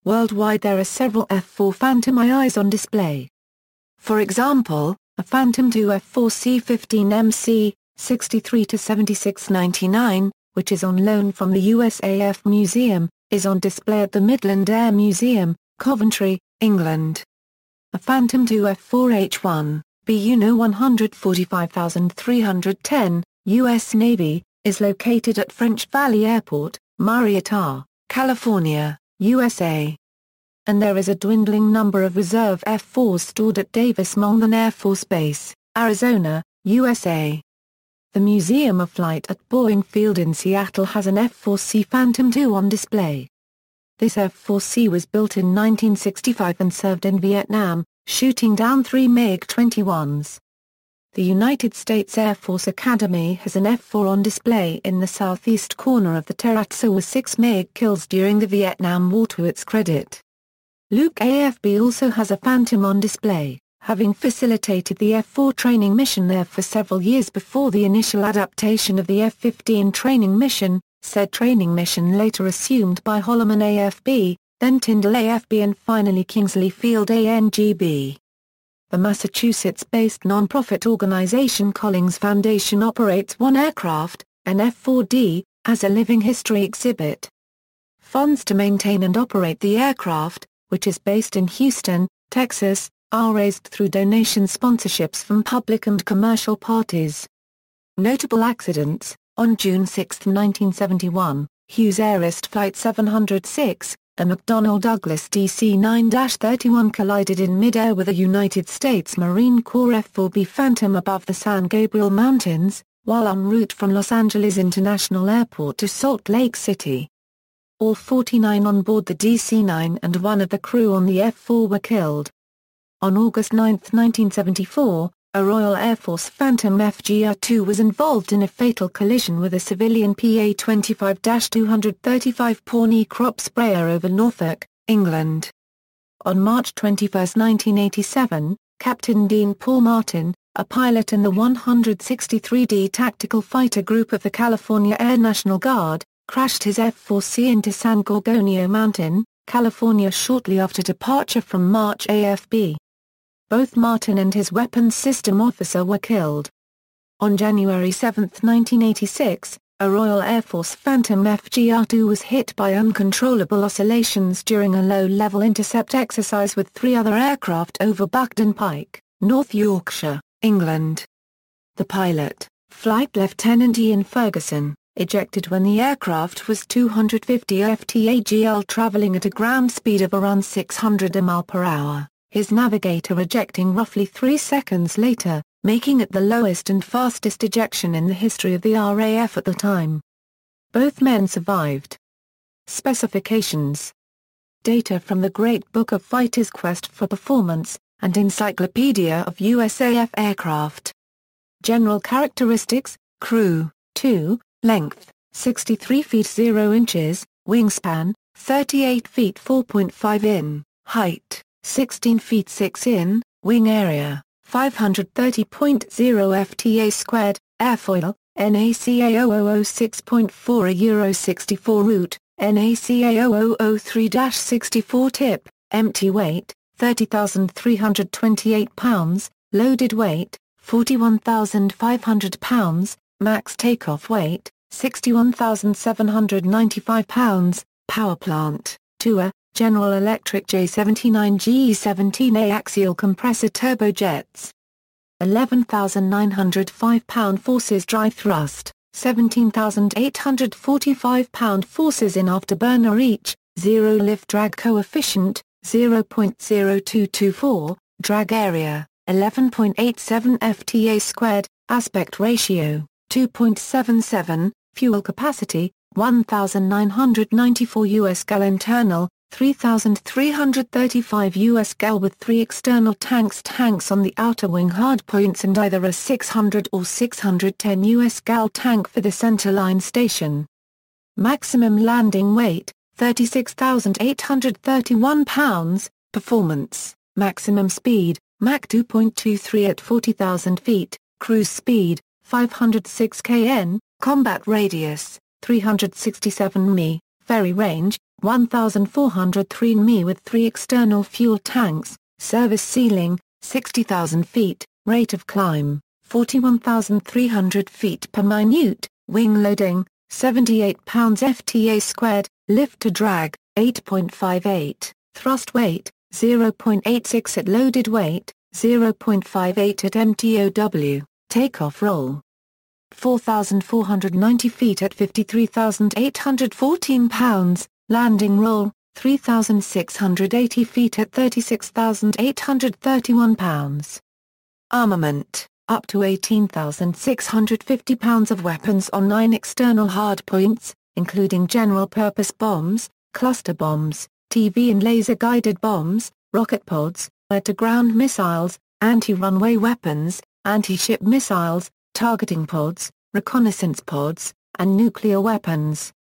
Worldwide there are several F-4 Phantom IIs on display. For example, a Phantom II F-4 C-15MC, 63-7699, which is on loan from the USAF Museum, is on display at the Midland Air Museum, Coventry, England. A Phantom II F-4H-1, BU 145310, U.S. Navy, is located at French Valley Airport, Marietta, California, USA. And there is a dwindling number of reserve F-4s stored at Davis-Monthan Air Force Base, Arizona, USA. The Museum of Flight at Boeing Field in Seattle has an F-4C Phantom II on display. This F-4C was built in 1965 and served in Vietnam, shooting down 3 MiG-21s. The United States Air Force Academy has an F-4 on display in the southeast corner of the terrace with 6 MiG kills during the Vietnam War to its credit. Luke AFB also has a Phantom on display, having facilitated the F-4 training mission there for several years before the initial adaptation of the F-15 training mission, said training mission later assumed by Holloman AFB, then Tyndall AFB and finally Kingsley Field ANGB. The Massachusetts-based non-profit organization Collings Foundation operates one aircraft, an F-4D, as a living history exhibit. Funds to maintain and operate the aircraft, which is based in Houston, Texas, are raised through donation sponsorships from public and commercial parties. Notable accidents: on June 6, 1971, Hughes Airist Flight 706, a McDonnell Douglas DC-9-31 collided in mid-air with a United States Marine Corps F-4B Phantom above the San Gabriel Mountains, while en route from Los Angeles International Airport to Salt Lake City. All 49 on board the DC-9 and one of the crew on the F-4 were killed. On August 9, 1974, a Royal Air Force Phantom FGR-2 was involved in a fatal collision with a civilian PA-25-235 Pawnee crop sprayer over Norfolk, England. On March 21, 1987, Captain Dean Paul Martin, a pilot in the 163d Tactical Fighter Group of the California Air National Guard, crashed his F-4C into San Gorgonio Mountain, California shortly after departure from Mach AFB. Both Martin and his weapons system officer were killed. On January 7, 1986, A Royal Air Force Phantom FGR-2 was hit by uncontrollable oscillations during a low-level intercept exercise with 3 other aircraft over Buckden Pike, North Yorkshire, England. The pilot, Flight Lieutenant Ian Ferguson, ejected when the aircraft was 250 ftagl travelling at a ground speed of around 600 mph, his navigator ejecting roughly 3 seconds later, making it the lowest and fastest ejection in the history of the RAF at the time. Both men survived. Specifications. Data from the Great Book of Fighters' Quest for Performance, and Encyclopedia of USAF Aircraft. General characteristics: crew, 2, length, 63 feet 0 inches, wingspan, 38 feet 4.5 in, height, 16 feet 6 in, wing area, 530.0 FTA squared, airfoil, NACA 0006.4 a Euro 64 root, NACA 0003-64 tip, empty weight, 30,328 pounds, loaded weight, 41,500 pounds, max takeoff weight, 61,795 pounds, power plant, TUA, General Electric J79GE17A axial compressor turbojets. 11,905 pound forces dry thrust, 17,845 pound forces in afterburner each, 0 lift drag coefficient, 0.0224, drag area, 11.87 FTA squared, aspect ratio, 2.77, fuel capacity, 1,994 US gal internal, 3,335 US gal with 3 external tanks on the outer wing hardpoints and either a 600 or 610 US gal tank for the centerline station. Maximum landing weight, 36,831 pounds, performance, maximum speed, Mach 2.23 at 40,000 feet, cruise speed, 506 kn, combat radius, 367 mi, ferry range, 1,403 mi with 3 external fuel tanks, service ceiling, 60,000 feet, rate of climb, 41,300 feet per minute, wing loading, 78 pounds FTA squared, lift to drag, 8.58, thrust weight, 0.86 at loaded weight, 0.58 at MTOW, takeoff roll. 4,490 feet at 53,814 pounds, landing roll, 3,680 feet at 36,831 pounds. Armament, up to 18,650 pounds of weapons on 9 external hardpoints, including general-purpose bombs, cluster bombs, TV and laser-guided bombs, rocket pods, air-to-ground missiles, anti-runway weapons, anti-ship missiles, targeting pods, reconnaissance pods, and nuclear weapons.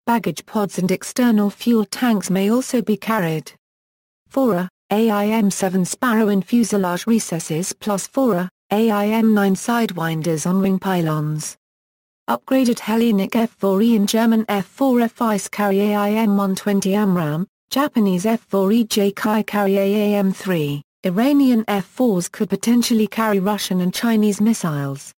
Baggage pods and external fuel tanks may also be carried. 4A, AIM-7 Sparrow in fuselage recesses plus 4A, AIM-9 sidewinders on wing pylons. Upgraded Hellenic F-4E and German F-4 FIs carry AIM-120 AMRAAM, Japanese F-4E JACAI carry AIM-3, Iranian F-4s could potentially carry Russian and Chinese missiles.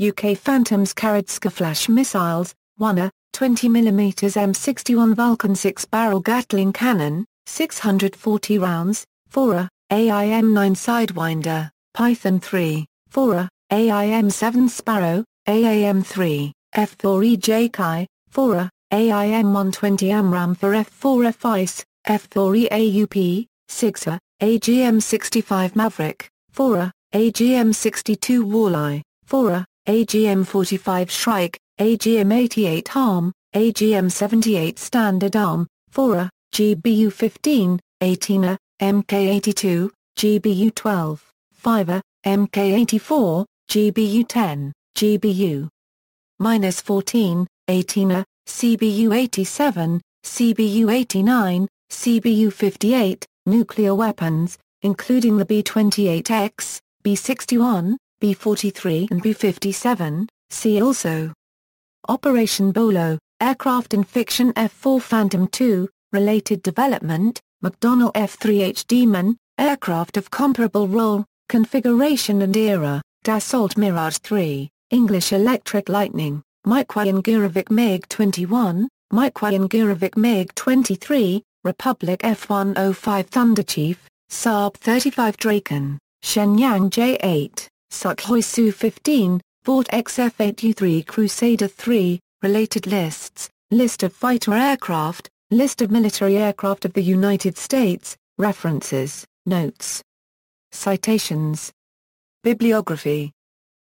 UK Phantoms carried Skyflash missiles, 1A, 20mm M61 Vulcan 6-barrel Gatling cannon, 640 rounds, 4A, AIM-9 Sidewinder, Python 3, 4A, AIM-7 Sparrow, AAM-3, F-4E JACAI, 4A, AIM-120 AMRAAM for F-4 FIs, F-4E AUP, 6A, AGM-65 Maverick, 4A, AGM-62 Walleye, 4A, AGM-45 Shrike, AGM-88 Harm, AGM-78 Standard Arm, 4A, GBU-15, 18A, MK-82, GBU-12, 5A, MK-84, GBU-10, GBU-14, 18A, CBU-87, CBU-89, CBU-58, nuclear weapons, including the B-28X, B-61, B-43 and B-57, see also. Operation Bolo, aircraft in fiction F-4 Phantom II, related development, McDonnell F-3H Demon, aircraft of comparable role, configuration and era, Dassault Mirage 3, English Electric Lightning, Mikoyan-Gurevich MiG-21, Mikoyan-Gurevich MiG-23, Republic F-105 Thunderchief, Saab 35 Draken, Shenyang J-8, Sukhoi Su-15, Vortex F-8U-3 Crusader 3, related lists, list of fighter aircraft, list of military aircraft of the United States, references, notes. Citations. Bibliography.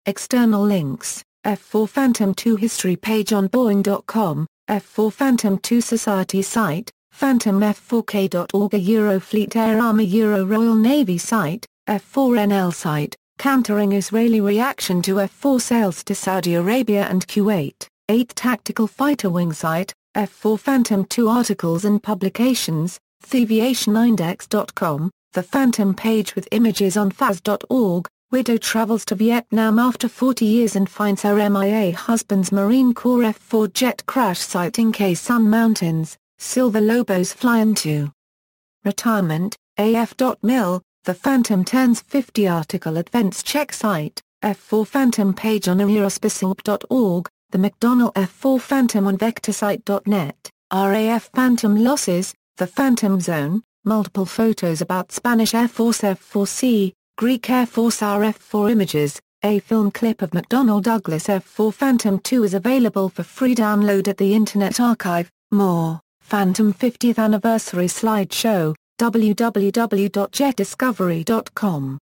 External links, F-4 Phantom II history page on Boeing.com, F-4 Phantom II Society site, phantom-f4k.org Eurofleet Air Army Royal Navy site, F-4NL site, countering Israeli reaction to F-4 sales to Saudi Arabia and Kuwait, 8th Tactical Fighter Wing site, F-4 Phantom II articles and publications, theaviationindex.com, the Phantom page with images on faz.org, widow travels to Vietnam after 40 years and finds her MIA husband's Marine Corps F-4 jet crash site in Khe Sun Mountains, Silver Lobos fly into retirement, AF.mil, the Phantom turns 50 article advance check site, F-4 Phantom page on aerospaceorg.org, the McDonnell F-4 Phantom on vectorsite.net, RAF Phantom losses, the Phantom zone, multiple photos about Spanish Air Force F-4C, Greek Air Force RF-4 images, a film clip of McDonnell Douglas F-4 Phantom II is available for free download at the Internet Archive. More, Phantom 50th Anniversary Slideshow, www.jetdiscovery.com.